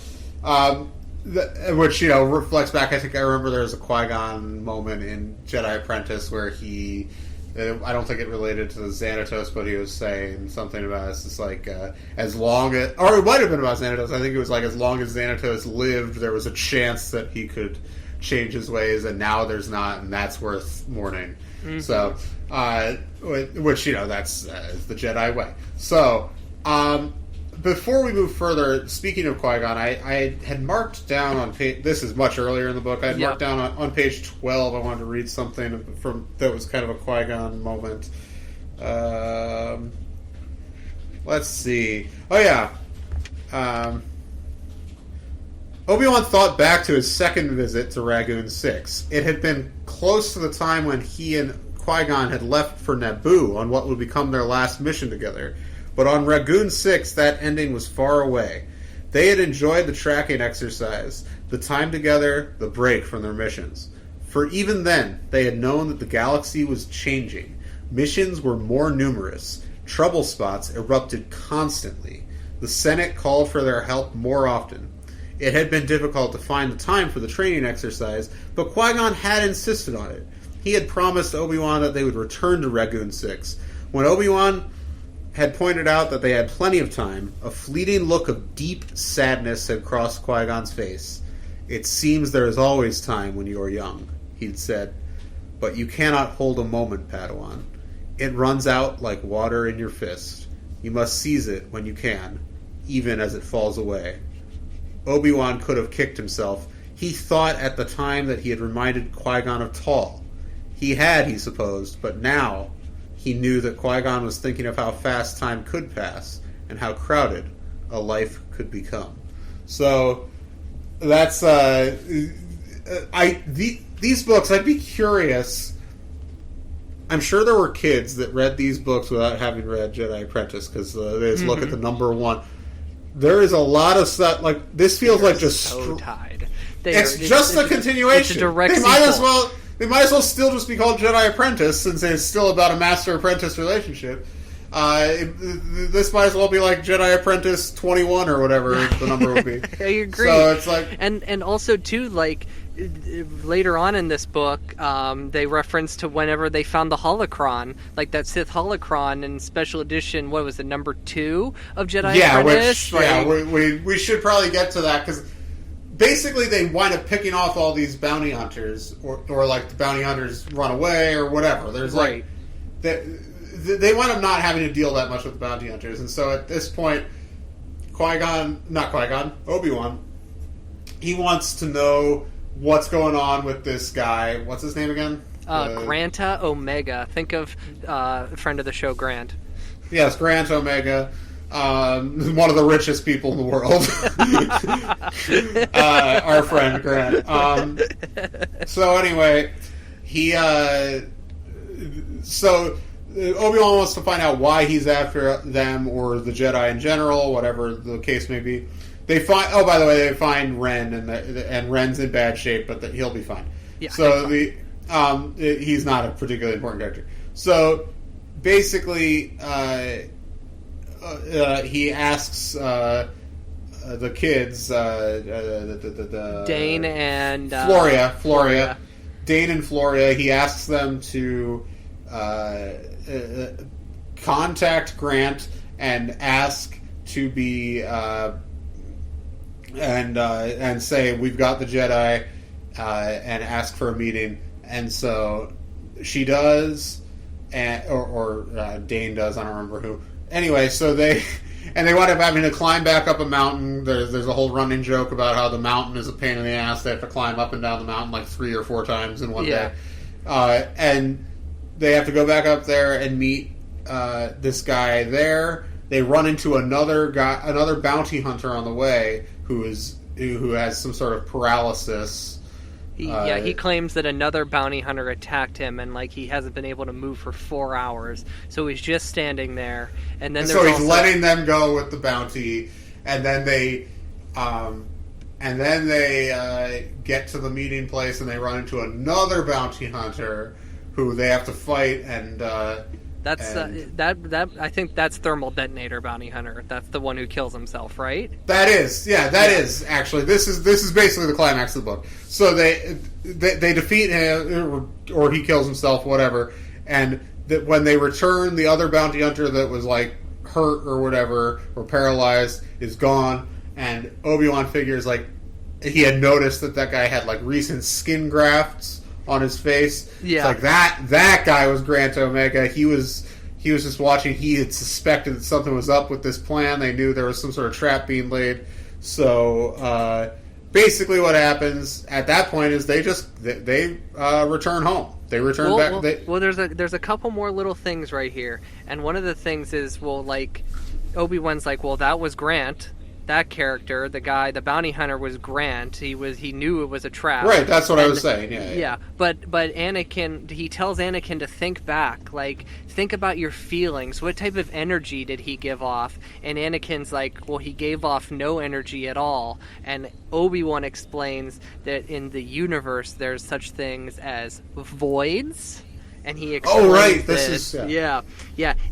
Which, reflects back, I think I remember there was a Qui-Gon moment in Jedi Apprentice where I don't think it related to the Xanatos, but he was saying something about it's like, as long as, or it might have been about Xanatos, I think it was like, as long as Xanatos lived, there was a chance that he could change his ways, and now there's not, and that's worth mourning. Mm-hmm. So, which, that's the Jedi way. So, before we move further, speaking of Qui-Gon, I had marked down on page... This is much earlier in the book. I had marked down on page 12, I wanted to read something that was kind of a Qui-Gon moment. Let's see. Oh, yeah. Obi-Wan thought back to his second visit to Rangoon 6. It had been close to the time when he and Qui-Gon had left for Naboo on what would become their last mission together. But on Rangoon 6, that ending was far away. They had enjoyed the tracking exercise, the time together, the break from their missions. For even then, they had known that the galaxy was changing. Missions were more numerous. Trouble spots erupted constantly. The Senate called for their help more often. It had been difficult to find the time for the training exercise, but Qui-Gon had insisted on it. He had promised Obi-Wan that they would return to Rangoon 6. When Obi-Wan had pointed out that they had plenty of time, a fleeting look of deep sadness had crossed Qui-Gon's face. "It seems there is always time when you are young," he'd said. "But you cannot hold a moment, Padawan. It runs out like water in your fist. You must seize it when you can, even as it falls away." Obi-Wan could have kicked himself. He thought at the time that he had reminded Qui-Gon of Tal. He had, he supposed, but now he knew that Qui-Gon was thinking of how fast time could pass and how crowded a life could become. So that's these books. I'd be curious. I'm sure there were kids that read these books without having read Jedi Apprentice because they just look at the number one. There is a lot of stuff like this. Feels like just so tied. It's just a continuation. It's a direct They might as well still just be called Jedi Apprentice, since it's still about a master-apprentice relationship. This might as well be like Jedi Apprentice 21 or whatever the number would be. I agree. So it's like... And also, too, like, later on in this book, they reference to whenever they found the holocron, like that Sith holocron in special edition, what was it, number 2 of Jedi Apprentice? We should probably get to that, because... Basically, they wind up picking off all these bounty hunters, or like the bounty hunters run away, or whatever. There's like they wind up not having to deal that much with the bounty hunters, and so at this point, Obi-Wan, he wants to know what's going on with this guy. What's his name again? Granta Omega. Think of a friend of the show, Grant. Yes, Grant Omega. One of the richest people in the world. Our friend Grant. So anyway, so Obi-Wan wants to find out why he's after them, or the Jedi in general, whatever the case may be. They find. Oh, by the way, they find Ren, and Ren's in bad shape, but he'll be fine. Yeah. So he's not a particularly important character. So basically, he asks the kids, Dane and Floria. Dane and Floria. He asks them to contact Grant and ask to be and say, we've got the Jedi, and ask for a meeting. And so she does, or Dane does. I don't remember who. Anyway, so they wind up having to climb back up a mountain. There's a whole running joke about how the mountain is a pain in the ass. They have to climb up and down the mountain like 3 or 4 times in one day. And they have to go back up there and meet this guy there. They run into another bounty hunter on the way who has some sort of paralysis. He claims that another bounty hunter attacked him, and he hasn't been able to move for 4 hours. So he's just standing there, and then he's letting them go with the bounty, and then they get to the meeting place, and they run into another bounty hunter who they have to fight, and I think that's Thermal Detonator Bounty Hunter. That's the one who kills himself, right? That is actually. This is basically the climax of the book. So they defeat him, or he kills himself, whatever. And when they return, the other bounty hunter that was hurt or whatever, or paralyzed, is gone. And Obi-Wan figures he had noticed that guy had recent skin grafts on his face. Yeah. It's that guy was Grant Omega. He was just watching. He had suspected that something was up with this plan. They knew there was some sort of trap being laid. So basically, what happens at that point is they return home. They return back. There's a couple more little things right here, and one of the things is Obi-Wan's that was Grant. That character, the bounty hunter, was Grant. He knew it was a trap. Right, that's what I was saying. Yeah. But Anakin, he tells Anakin to think back, think about your feelings. What type of energy did he give off? And Anakin's he gave off no energy at all. And Obi-Wan explains that in the universe, there's such things as voids. And he explains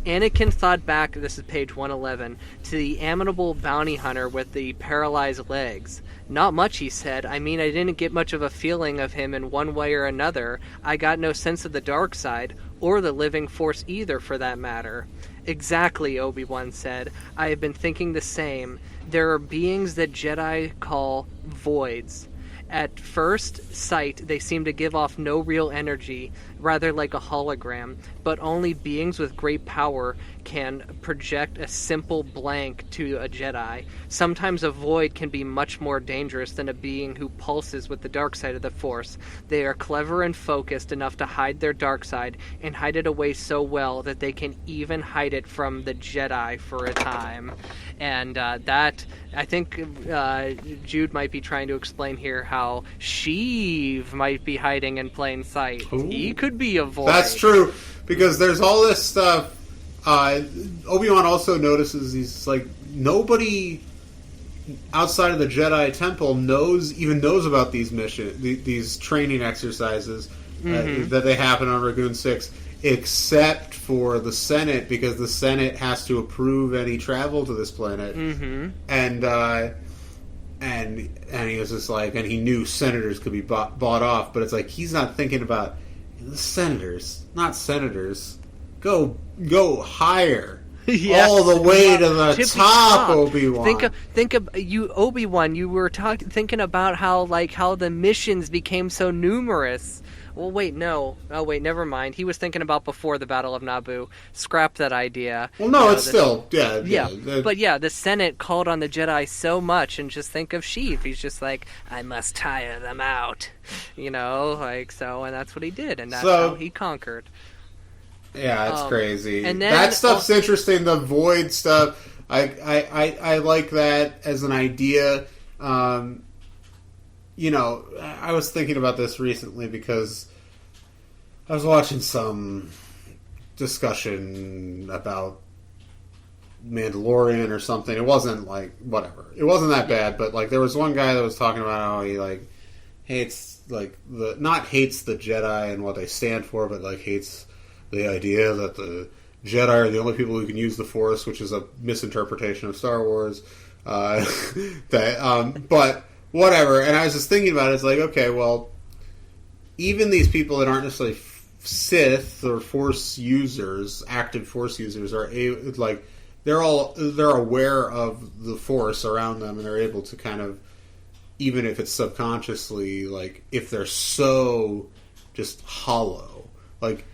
Anakin thought back, this is page 111, to the amiable bounty hunter with the paralyzed legs. Not much, he said. I mean, I didn't get much of a feeling of him in one way or another. I got no sense of the dark side, or the living force either, for that matter. Exactly, Obi-Wan said. I have been thinking the same. There are beings that Jedi call voids. At first sight, they seem to give off no real energy, rather like a hologram, but only beings with great power can project a simple blank to a Jedi. Sometimes a void can be much more dangerous than a being who pulses with the dark side of the Force. They are clever and focused enough to hide their dark side, and hide it away so well that they can even hide it from the Jedi for a time. And that, I think Jude might be trying to explain here how Sheev might be hiding in plain sight. Ooh. He could be a void. That's true, because there's all this stuff. Obi-Wan also notices he's nobody outside of the Jedi Temple knows about these these training exercises that they happen on Ragoon 6, except for the Senate, because the Senate has to approve any travel to this planet. And he was just and he knew senators could be bought off, but it's he's not thinking about the senators, not senators. Go higher. All the way to the top, Obi-Wan. Think of you, Obi-Wan. You were thinking about how the missions became so numerous. Well, wait, no. Oh, wait, never mind. He was thinking about before the Battle of Naboo. Scrap that idea. Well, no, it's still, yeah. But yeah, the Senate called on the Jedi so much, and just think of Sheev. He's just like, I must tire them out. And that's what he did, and that's how he conquered. Yeah, it's crazy. And then, that stuff's interesting. The void stuff, I like that as an idea. I was thinking about this recently because I was watching some discussion about Mandalorian or something. It wasn't like whatever. It wasn't that bad, but like there was one guy that was talking about how he like hates not hates the Jedi and what they stand for, but like hates the idea that the Jedi are the only people who can use the Force, which is a misinterpretation of Star Wars. But whatever. And I was just thinking about it. It's like, okay, well, even these people that aren't necessarily Sith or Force users, active Force users, are they're aware of the Force around them, and they're able to kind of, even if it's subconsciously, like if they're so just hollow, like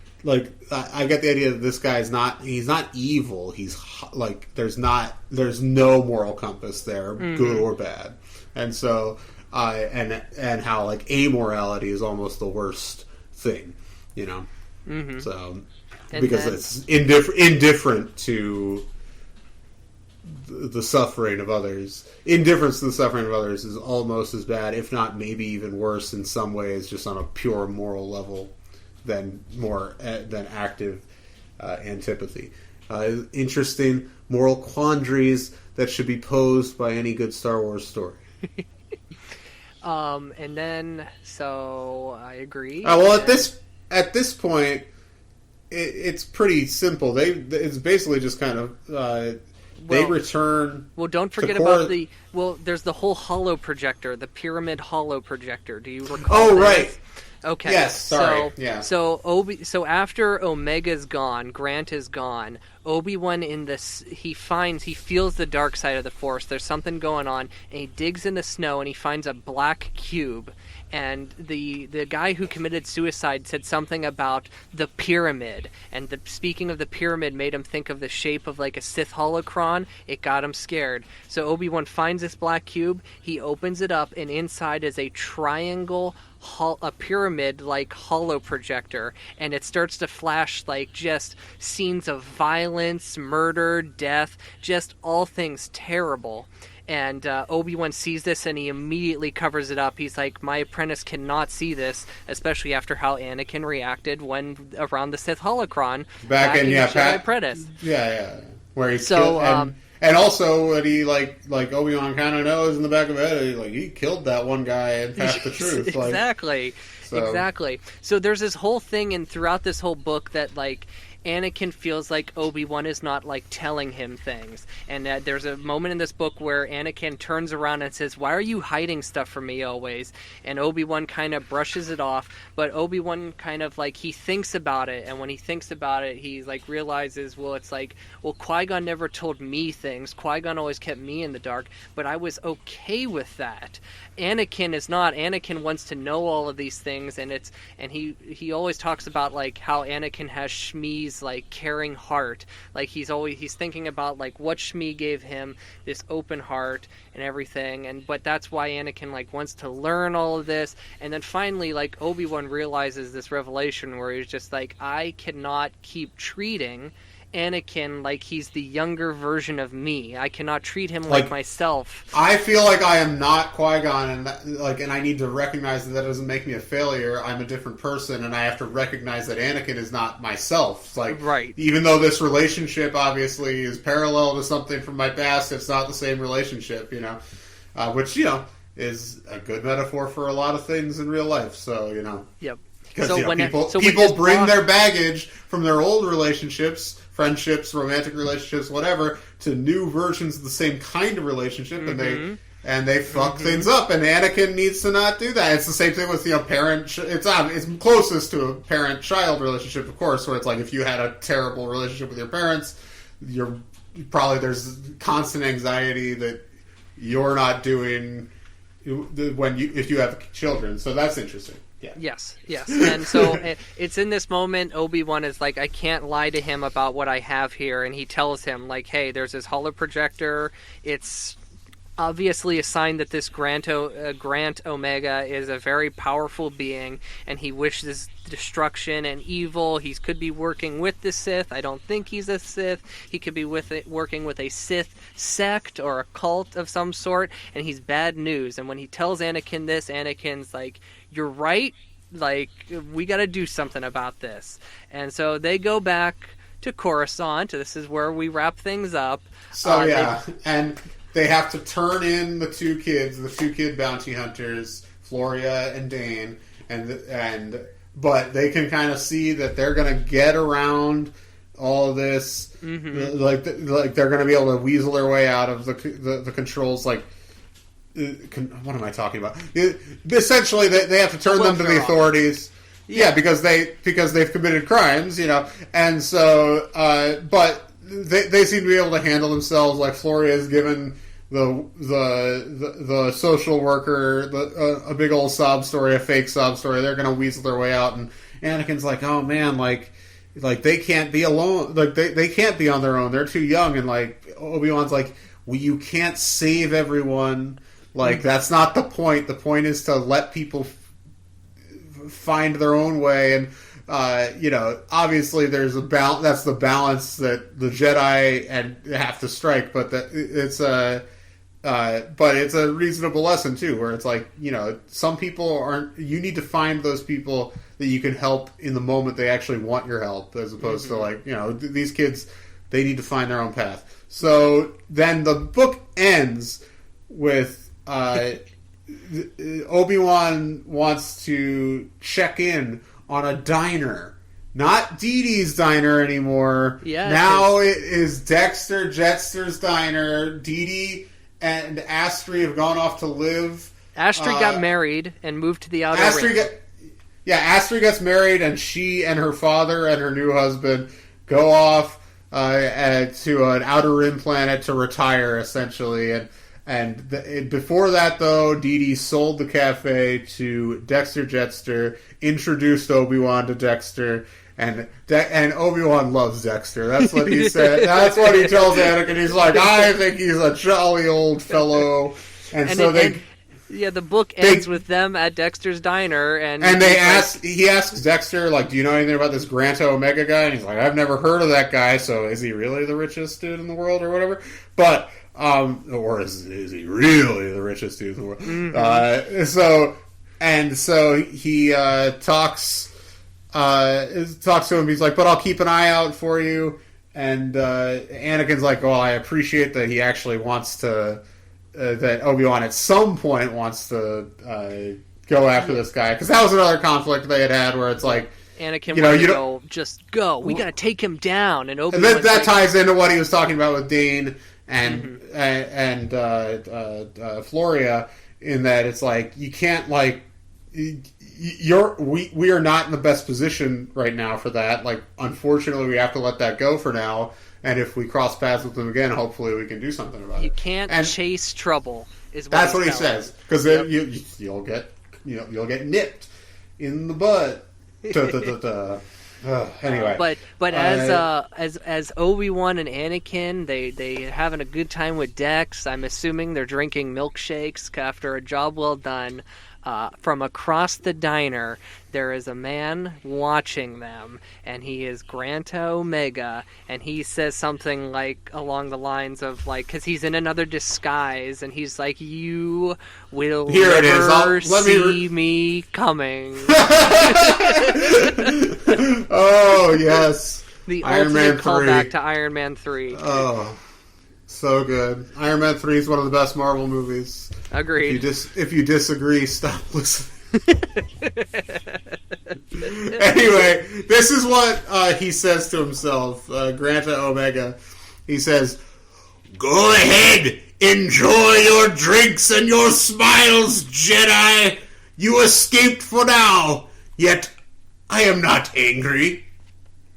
I get the idea that this guy he's not evil. He's like there's no moral compass there, good or bad, and so and how like amorality is almost the worst thing, So because it's indifferent to the suffering of others. Indifference to the suffering of others is almost as bad, if not maybe even worse in some ways, just on a pure moral level, than active antipathy. Interesting moral quandaries that should be posed by any good Star Wars story. And then, so I agree. Well, at this point, it's pretty simple. It's basically just kind of they return. Well, don't forget about there's the whole holo projector, the pyramid holo projector. Do you recall? Oh, this? right. Okay. Yes. Sorry. Yeah. So after Omega's gone, Grant is gone. Obi-Wan he feels the dark side of the Force. There's something going on, and he digs in the snow and he finds a black cube. And the guy who committed suicide said something about the pyramid, and speaking of the pyramid made him think of the shape of like a Sith holocron. It got him scared. So Obi-Wan finds this black cube. He opens it up, and inside is a triangle, a pyramid like holo projector, and it starts to flash like just scenes of violence, murder, death, just all things terrible. And Obi-Wan sees this, and he immediately covers it up. He's like, my apprentice cannot see this, especially after how Anakin reacted when around the Sith holocron back in Jedi Apprentice. Yeah, where he's killed, and also what he like Obi-Wan kind of knows in the back of his head, he killed that one guy and passed the truth. Exactly. So there's this whole thing, and throughout this whole book that like Anakin feels like Obi-Wan is not like telling him things, and there's a moment in this book where Anakin turns around and says, "Why are you hiding stuff from me always?" And Obi-Wan kind of brushes it off, but Obi-Wan kind of like he thinks about it, and when he thinks about it, he like realizes, Qui-Gon never told me things. Qui-Gon always kept me in the dark, but I was okay with that. Anakin is not. Anakin wants to know all of these things, and he always talks about like how Anakin has Shmi's like caring heart. Like he's thinking about like what Shmi gave him, this open heart and everything, but that's why Anakin like wants to learn all of this. And then finally like Obi-Wan realizes this revelation where he's just like, I cannot keep treating Anakin like he's the younger version of me. I cannot treat him like myself. I feel like I am not Qui-Gon, and I need to recognize that doesn't make me a failure. I'm a different person, and I have to recognize that Anakin is not myself. Right. Even though this relationship obviously is parallel to something from my past, it's not the same relationship, which is a good metaphor for a lot of things in real life. So Yep. Because people bring their baggage from their old relationships, friendships, romantic relationships, whatever, to new versions of the same kind of relationship, and they fuck things up. And Anakin needs to not do that. It's the same thing with parent. It's closest to a parent-child relationship, of course, where it's like if you had a terrible relationship with your parents, there's constant anxiety that you're not doing if you have children. So that's interesting. Yeah. Yes. And so it's in this moment Obi-Wan is like, I can't lie to him about what I have here, and he tells him, like, hey, there's this holoprojector. It's obviously a sign that this Grant Omega is a very powerful being, and he wishes destruction and evil. He could be working with the Sith. I don't think he's a Sith. He could be working with a Sith sect or a cult of some sort, and he's bad news. And when he tells Anakin this, Anakin's like, you're right, like, we got to do something about this. And so they go back to Coruscant. This is where we wrap things up. So and they have to turn in the two kid bounty hunters, Floria and Dane, but they can kind of see that they're going to get around all of this, like they're going to be able to weasel their way out of the controls. Like, what am I talking about? Essentially, they have to turn them to the authorities. Yeah, because they've committed crimes, and so but they seem to be able to handle themselves. Like, Floria has given the social worker a big old sob story, a fake sob story. They're going to weasel their way out, and Anakin's like, oh man, like they can't be alone. Like they can't be on their own. They're too young. And like Obi-Wan's like, well, you can't save everyone. Like, that's not the point. The point is to let people find their own way. And obviously there's a balance. That's the balance that the Jedi have to strike. But it's a reasonable lesson too, where it's like, some people aren't. You need to find those people that you can help in the moment they actually want your help, as opposed to like, these kids, they need to find their own path. So then the book ends with Obi-Wan wants to check in on a diner. Not Dee Dee's diner anymore. Yeah. Now it is Dexter Jettster's diner. Dee Dee and Astri have gone off to live. Astri got married and moved to the Outer Rim. Astri gets married, and she and her father and her new husband go off to an Outer Rim planet to retire, essentially. And before that, though, Dee Dee sold the cafe to Dexter Jettster, introduced Obi-Wan to Dexter, and Obi-Wan loves Dexter. That's what he said. That's what he tells Anakin. He's like, I think he's a jolly old fellow. The book ends with them at Dexter's diner, and he asks Dexter, like, do you know anything about this Grant Omega guy? And he's like, I've never heard of that guy, so is he really the richest dude in the world or whatever? But or is he really the richest dude in the world? Mm-hmm. So he talks to him. He's like, but I'll keep an eye out for you. And Anakin's like, well, I appreciate that he actually wants to, that Obi-Wan at some point wants to go after this guy. Because that was another conflict they had where it's like, Anakin wanted to go, just go. We got to take him down. And Obi-Wan that ties into what he was talking about with Dane and Floria, in that it's like, you can't, like, we are not in the best position right now for that. Like, unfortunately, we have to let that go for now. And if we cross paths with them again, hopefully we can do something about it. You can't chase trouble. That's what he says, because you'll get nipped in the butt. Anyway, but as Obi-Wan and Anakin, they having a good time with Dex. I'm assuming they're drinking milkshakes after a job well done. From across the diner, there is a man watching them, and he is Grant Omega, and he says something like along the lines of, like, because he's in another disguise, and he's like, "You will never see me coming." Oh yes, the Iron Man ultimate callback to Iron Man 3. Oh, so good. Iron Man 3 is one of the best Marvel movies. Agreed. If you disagree, stop listening. Anyway, this is what he says to himself, Grant Omega. He says, "Go ahead, enjoy your drinks and your smiles, Jedi. You escaped for now, yet I am not angry.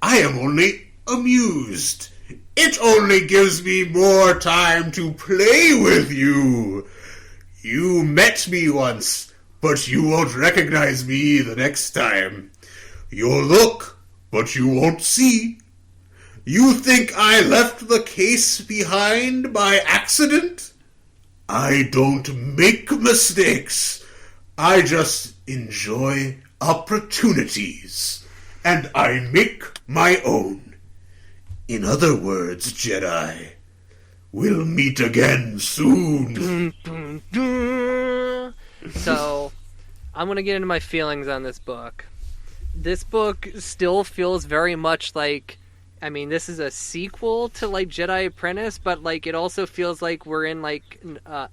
I am only amused. It only gives me more time to play with you. You met me once, but you won't recognize me the next time. You'll look, but you won't see. You think I left the case behind by accident? I don't make mistakes. I just enjoy opportunities, and I make my own. In other words, Jedi, we'll meet again soon. So, I'm going to get into my feelings on this book. This book still feels very much like, I mean, this is a sequel to, like, Jedi Apprentice, but, like, it also feels like we're in, like,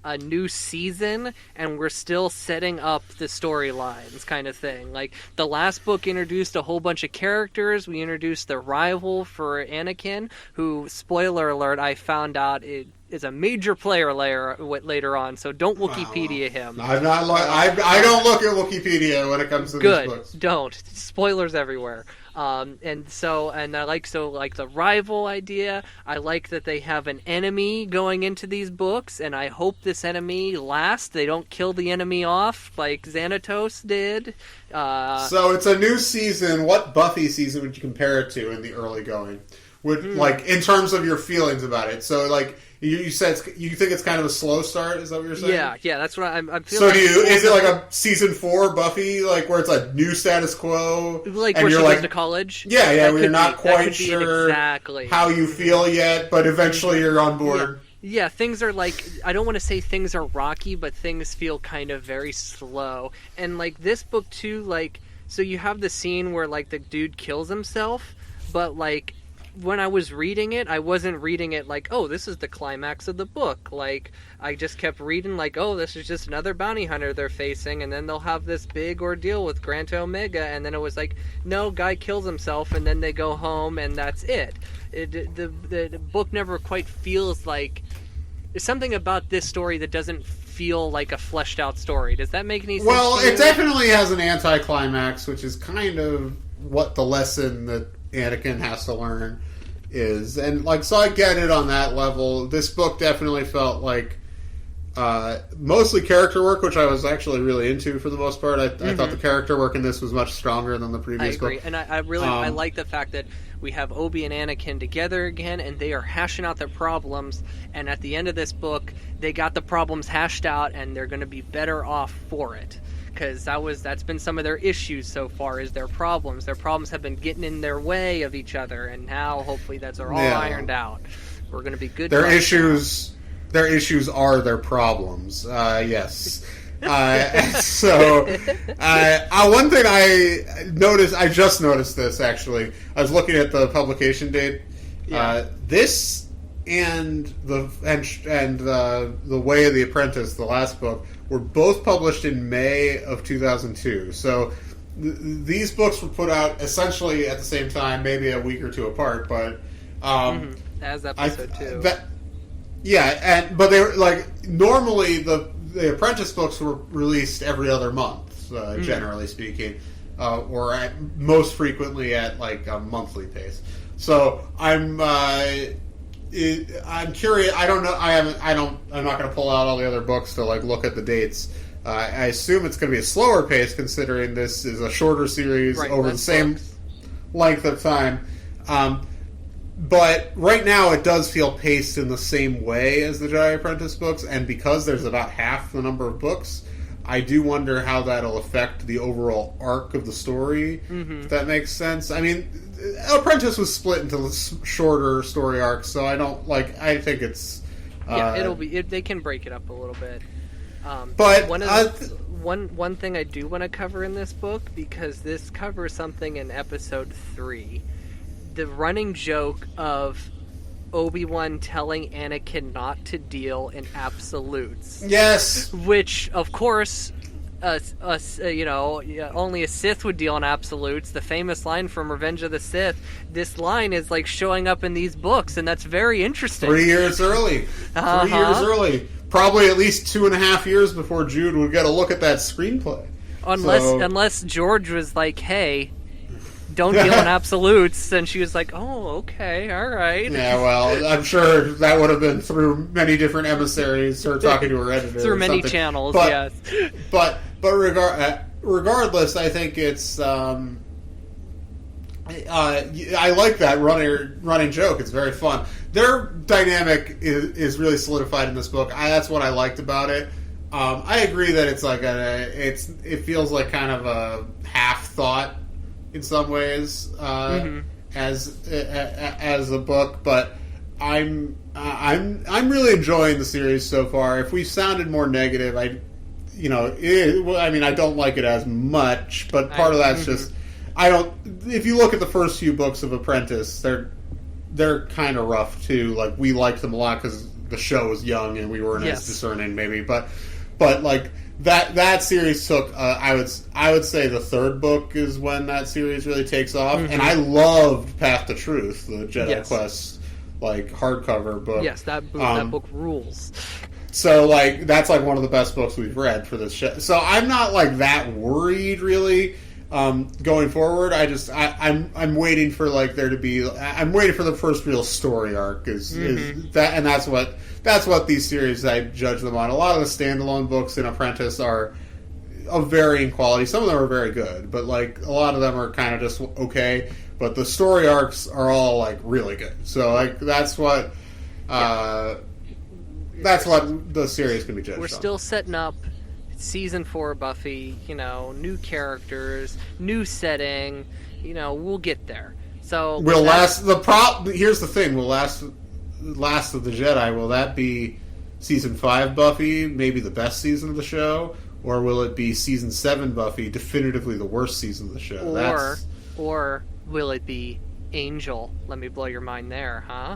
a new season, and we're still setting up the storylines kind of thing. Like, the last book introduced a whole bunch of characters. We introduced the rival for Anakin, who, spoiler alert, I found out is a major player later on, so don't Wikipedia him. I'm not. I don't look at Wikipedia when it comes to these books. Good, don't. Spoilers everywhere. And I like the rival idea. I like that they have an enemy going into these books, and I hope this enemy lasts. They don't kill the enemy off like Xanatos did. So it's a new season. What Buffy season would you compare it to in the early going? Like, in terms of your feelings about it. So, like, you said you think it's kind of a slow start. Is that what you're saying? Yeah. That's what I'm feeling. So is it like a season 4 Buffy, like where it's a new status quo, like and where you're she like, goes to college? Yeah, where you're not quite sure exactly how you feel yet, but eventually you're on board. Yeah, things are like, I don't want to say things are rocky, but things feel kind of very slow. And like this book too, like, so you have the scene where like the dude kills himself, but like, when I was reading it, I wasn't reading it like, oh, this is the climax of the book. Like, I just kept reading like, oh, this is just another bounty hunter they're facing, and then they'll have this big ordeal with Grant Omega, and then it was like, no, guy kills himself, and then they go home, and that's it. The book never quite feels like... There's something about this story that doesn't feel like a fleshed out story. Does that make any sense? Well, it definitely has an anticlimax, which is kind of what the lesson that Anakin has to learn is. And like, so I get it on that level. This book definitely felt like mostly character work, which I was actually really into for the most part. I thought the character work in this was much stronger than the previous book. I agree, and I really I like the fact that we have Obi and Anakin together again, and they are hashing out their problems, and at the end of this book, they got the problems hashed out, and they're going to be better off for it. Because that's been some of their issues so far, is their problems. Their problems have been getting in their way of each other, and now hopefully that's all ironed out. We're going to be good. Their issues are their problems. Yes. One thing I noticed, I just noticed this actually. I was looking at the publication date. This and the Way of the Apprentice, the last book, were both published in May of 2002. So these books were put out essentially at the same time, maybe a week or two apart. But as episode 2. But they were like, normally the Apprentice books were released every other month, generally speaking, or most frequently at like a monthly pace. So I'm curious. I don't know. I'm not going to pull out all the other books to like look at the dates. I assume it's going to be a slower pace, considering this is a shorter series over the same length of time. But right now, it does feel paced in the same way as the Jedi Apprentice books, and because there's about half the number of books, I do wonder how that'll affect the overall arc of the story. If that makes sense. I mean, Apprentice was split into shorter story arcs, so I think it's it'll be. They can break it up a little bit. But one thing I do want to cover in this book, because this covers something in episode 3. The running joke of Obi-Wan telling Anakin not to deal in absolutes. Yes! Which, of course, only a Sith would deal in absolutes. The famous line from Revenge of the Sith. This line is, like, showing up in these books, and that's very interesting. 3 years early. 3 years early. Probably at least 2.5 years before Jude would get a look at that screenplay. Unless George was like, hey... don't deal in absolutes. And she was like, oh, okay, all right. Yeah, well, I'm sure that would have been through many different emissaries or talking to her editor. Through many something. channels, but, yes. But regardless, I think it's... I like that running joke. It's very fun. Their dynamic is really solidified in this book. That's what I liked about it. I agree that it's like it feels like kind of a half thought in some ways as a book, but I'm really enjoying the series so far. If we sounded more negative, I don't like it as much, but part of that's just. If you look at the first few books of Apprentice, they're kind of rough too. Like, we liked them a lot because the show was young and we weren't as discerning, maybe. But like that series took. I would say the third book is when that series really takes off. And I loved Path to Truth, the Jedi Quest like hardcover book. Yes, that book rules. So like that's like one of the best books we've read for this show. So I'm not like that worried really. Going forward, I'm waiting for like there to be. I'm waiting for the first real story arc. Is that, and that's what these series I judge them on. A lot of the standalone books in Apprentice are of varying quality. Some of them are very good, but like a lot of them are kind of just okay. But the story arcs are all like really good. So like that's what the series can be judged on. We're still setting up Season 4 Buffy, new characters, new setting, we'll get there. So here's the thing, will Last of the Jedi, will that be Season 5 Buffy, maybe the best season of the show, or will it be Season 7 Buffy, definitively the worst season of the show? Or will it be Angel? Let me blow your mind there, huh?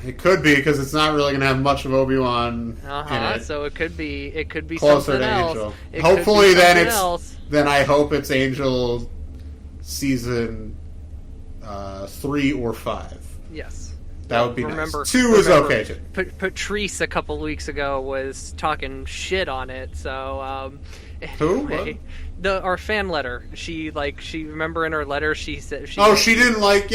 It could be, because it's not really going to have much of Obi-Wan in it. So it could be closer something to else. Angel. It Hopefully, else. then I hope it's Angel season 3 or 5. Yes. That would be nice. 2 is okay too. Patrice a couple weeks ago was talking shit on it. So anyway, who? Our fan letter. She remember in her letter she said she didn't like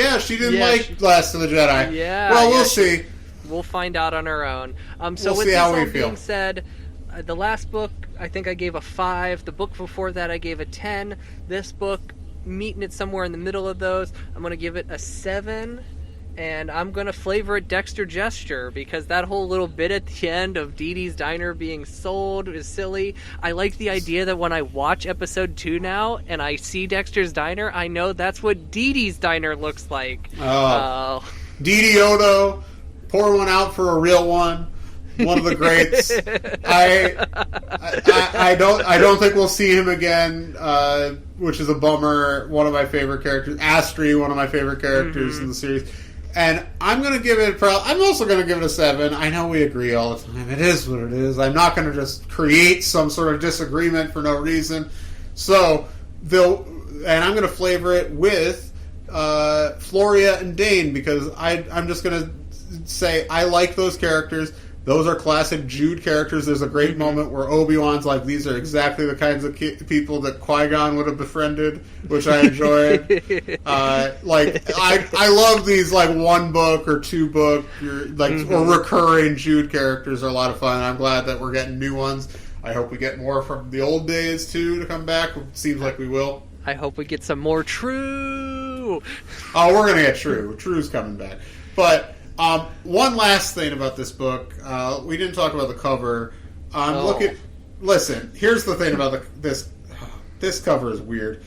Last of the Jedi. Yeah. Well, we'll see. We'll find out on our own. So we'll with see this how we all feel. being said, the last book I think I gave a 5. The book before that I gave a 10. This book, meeting it somewhere in the middle of those, I'm going to give it a 7. And I'm going to flavor it Dexter Gesture, because that whole little bit at the end of Dee Dee's Diner being sold is silly. I like the idea that when I watch episode 2 now and I see Dexter's Diner, I know that's what Dee Dee's Diner looks like. Dee Dee Odo, pour one out for a real one. One of the greats. I don't think we'll see him again, which is a bummer. One of my favorite characters. Astri, one of my favorite characters in the series. And I'm going to give it... I'm also going to give it a 7. I know we agree all the time. It is what it is. I'm not going to just create some sort of disagreement for no reason. So, and I'm going to flavor it with Floria and Dane, because I'm just going to say I like those characters. Those are classic Jude characters. There's a great moment where Obi-Wan's like, these are exactly the kinds of people that Qui-Gon would have befriended, which I enjoyed. I love these like 1 book or 2 book or recurring Jude characters are a lot of fun. I'm glad that we're getting new ones. I hope we get more from the old days too to come back. It seems like we will. I hope we get some more True. Oh, we're gonna get True. True's coming back, but. One last thing about this book. We didn't talk about the cover. Listen, here's the thing about this. This cover is weird.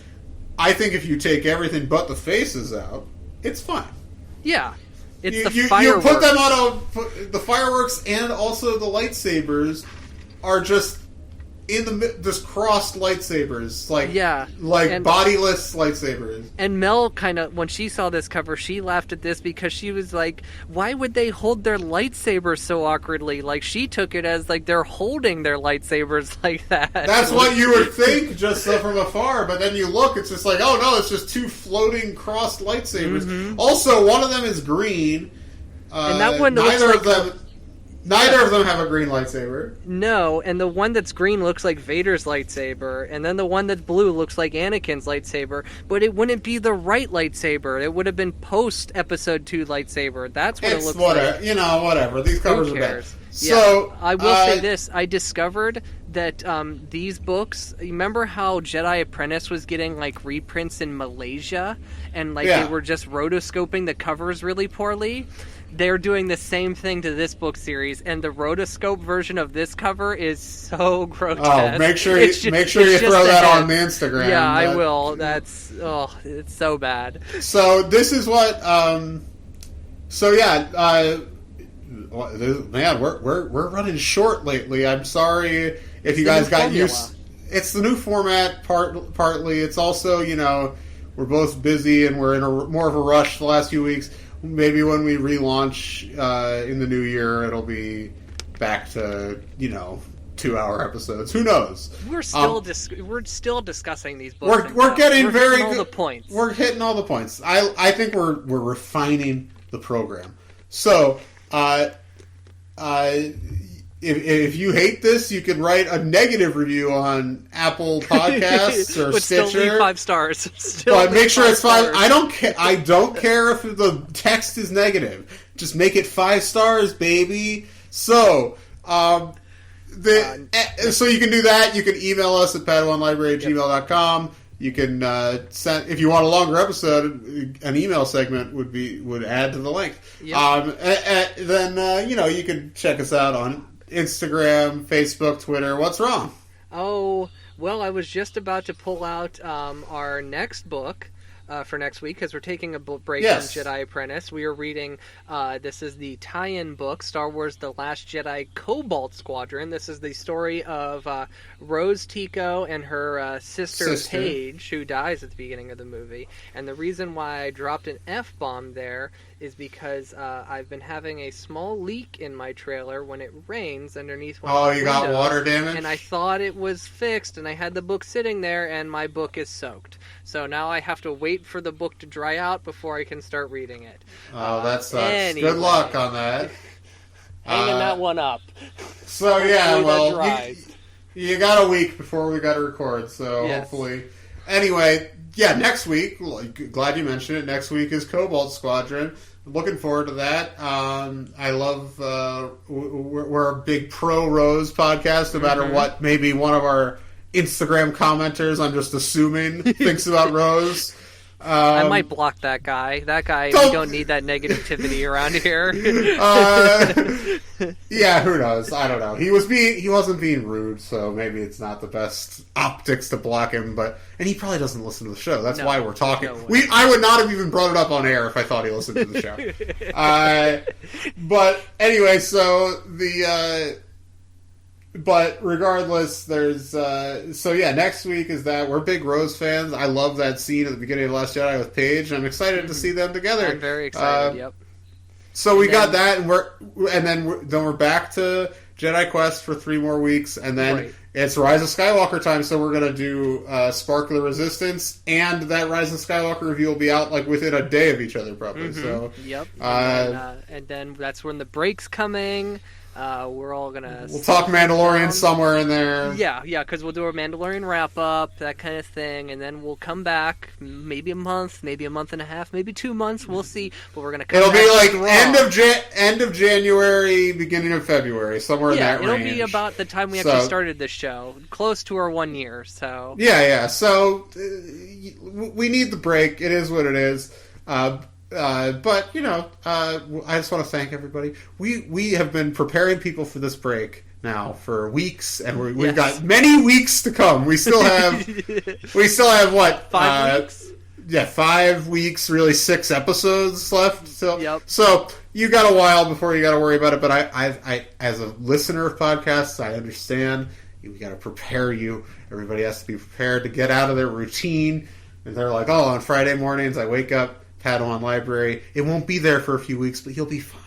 I think if you take everything but the faces out, it's fine. Yeah. It's the you fireworks. You put them on the fireworks, and also the lightsabers are just just crossed lightsabers, and bodiless lightsabers. And Mel kind of, when she saw this cover, she laughed at this because she was like, "Why would they hold their lightsabers so awkwardly?" Like, she took it as like they're holding their lightsabers like that. That's what you would think just from afar, but then you look, it's just like, oh no, it's just 2 floating crossed lightsabers. Also, one of them is green, and that one neither looks of them. Neither of them have a green lightsaber. No, and the one that's green looks like Vader's lightsaber, and then the one that's blue looks like Anakin's lightsaber, but it wouldn't be the right lightsaber. It would have been post-Episode 2 lightsaber. That's what it looks like. Whatever. These covers Who are bad. cares? So, I will say this. I discovered that these books... Remember how Jedi Apprentice was getting, like, reprints in Malaysia? And, like, they were just rotoscoping the covers really poorly? They're doing the same thing to this book series, and the rotoscope version of this cover is so grotesque. Oh, make sure you throw that on the Instagram. Yeah, I will. It's so bad. So this is what. Man, we're running short lately. I'm sorry if you guys got used. It's the new format. Partly, it's also we're both busy and we're in more of a rush the last few weeks. Maybe when we relaunch in the new year, it'll be back to 2-hour episodes. Who knows? We're still discussing these books. We're getting very hitting all good. The points. We're hitting all the points. I think we're refining the program. So, if you hate this, you can write a negative review on Apple Podcasts or but Stitcher. Still leave 5 stars. But make sure it's 5. I don't care. I don't care if the text is negative. Just make it 5 stars, baby. So, so you can do that. You can email us at padawanlibrary@gmail.com. You can send, if you want a longer episode, an email segment would add to the length. Yep. Then you can check us out on Instagram, Facebook, Twitter. What's wrong? Oh, well, I was just about to pull out our next book for next week, because we're taking a break from Jedi Apprentice. We are reading, this is the tie-in book, Star Wars The Last Jedi Cobalt Squadron. This is the story of Rose Tico and her sister Paige, who dies at the beginning of the movie. And the reason why I dropped an F-bomb there is because I've been having a small leak in my trailer when it rains underneath one of the windows. Got water damage? And I thought it was fixed, and I had the book sitting there, and my book is soaked. So now I have to wait for the book to dry out before I can start reading it. Oh, that sucks. Anyway. Good luck on that. Hanging that one up. So, yeah, well, you got a week before we got to record, so hopefully... Anyway, next week, glad you mentioned it, next week is Cobalt Squadron. Looking forward to that. I love... we're a big pro-Rose podcast, no matter what maybe one of our Instagram commenters, I'm just assuming, thinks about Rose. I might block that guy. We don't need that negativity around here. Yeah, who knows? I don't know. He wasn't being rude, so maybe it's not the best optics to block him. And he probably doesn't listen to the show. That's why we're talking. I would not have even brought it up on air if I thought he listened to the show. But anyway, so the. But regardless, there's... next week is that. We're big Rose fans. I love that scene at the beginning of The Last Jedi with Paige, and I'm excited to see them together. I'm very excited, yep. So we got that, and then we're back to Jedi Quest for 3 more weeks, and then it's Rise of Skywalker time, so we're going to do Spark of the Resistance, and that Rise of Skywalker review will be out within a day of each other, probably. So, yep. And then that's when the break's coming. We're all gonna... We'll talk Mandalorian somewhere in there. Yeah, because we'll do a Mandalorian wrap-up, that kind of thing, and then we'll come back, maybe a month, maybe a month and a half, maybe 2 months, we'll see, but we're gonna come back It'll be end of January, beginning of February, somewhere in that range. Yeah, it'll be about the time we actually started this show, close to our 1 year, so... Yeah, so we need the break, it is what it is. But I just want to thank everybody. We have been preparing people for this break now for weeks, and we've got many weeks to come. We still have what 5 weeks? Yeah, 5 weeks, really 6 episodes left. So, so you got a while before you got to worry about it. But I, as a listener of podcasts, I understand. We got to prepare you. Everybody has to be prepared to get out of their routine. And they're like, on Friday mornings I wake up. Padawan Library. It won't be there for a few weeks, but you'll be fine.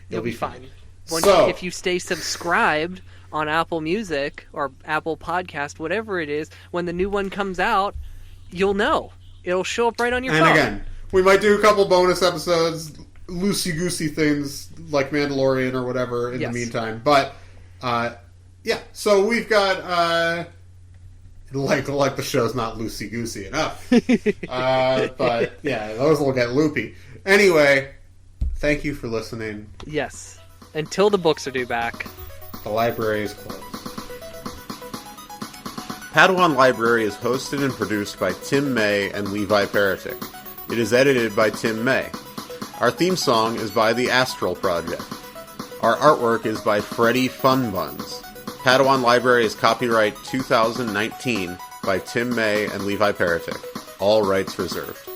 You'll be fine. If you stay subscribed on Apple Music or Apple Podcast, whatever it is, when the new one comes out, you'll know. It'll show up right on your phone. And again, we might do a couple bonus episodes loosey-goosey things like Mandalorian or whatever in the meantime. But, yeah, so we've got, like the show's not loosey-goosey enough. But, yeah, those will get loopy. Anyway, thank you for listening. Yes. Until the books are due back. The library is closed. Padawan Library is hosted and produced by Tim May and Levi Peretic. It is edited by Tim May. Our theme song is by the Astral Project. Our artwork is by Freddie Funbuns. Padawan Library is copyright 2019 by Tim May and Levi Peretic. All rights reserved.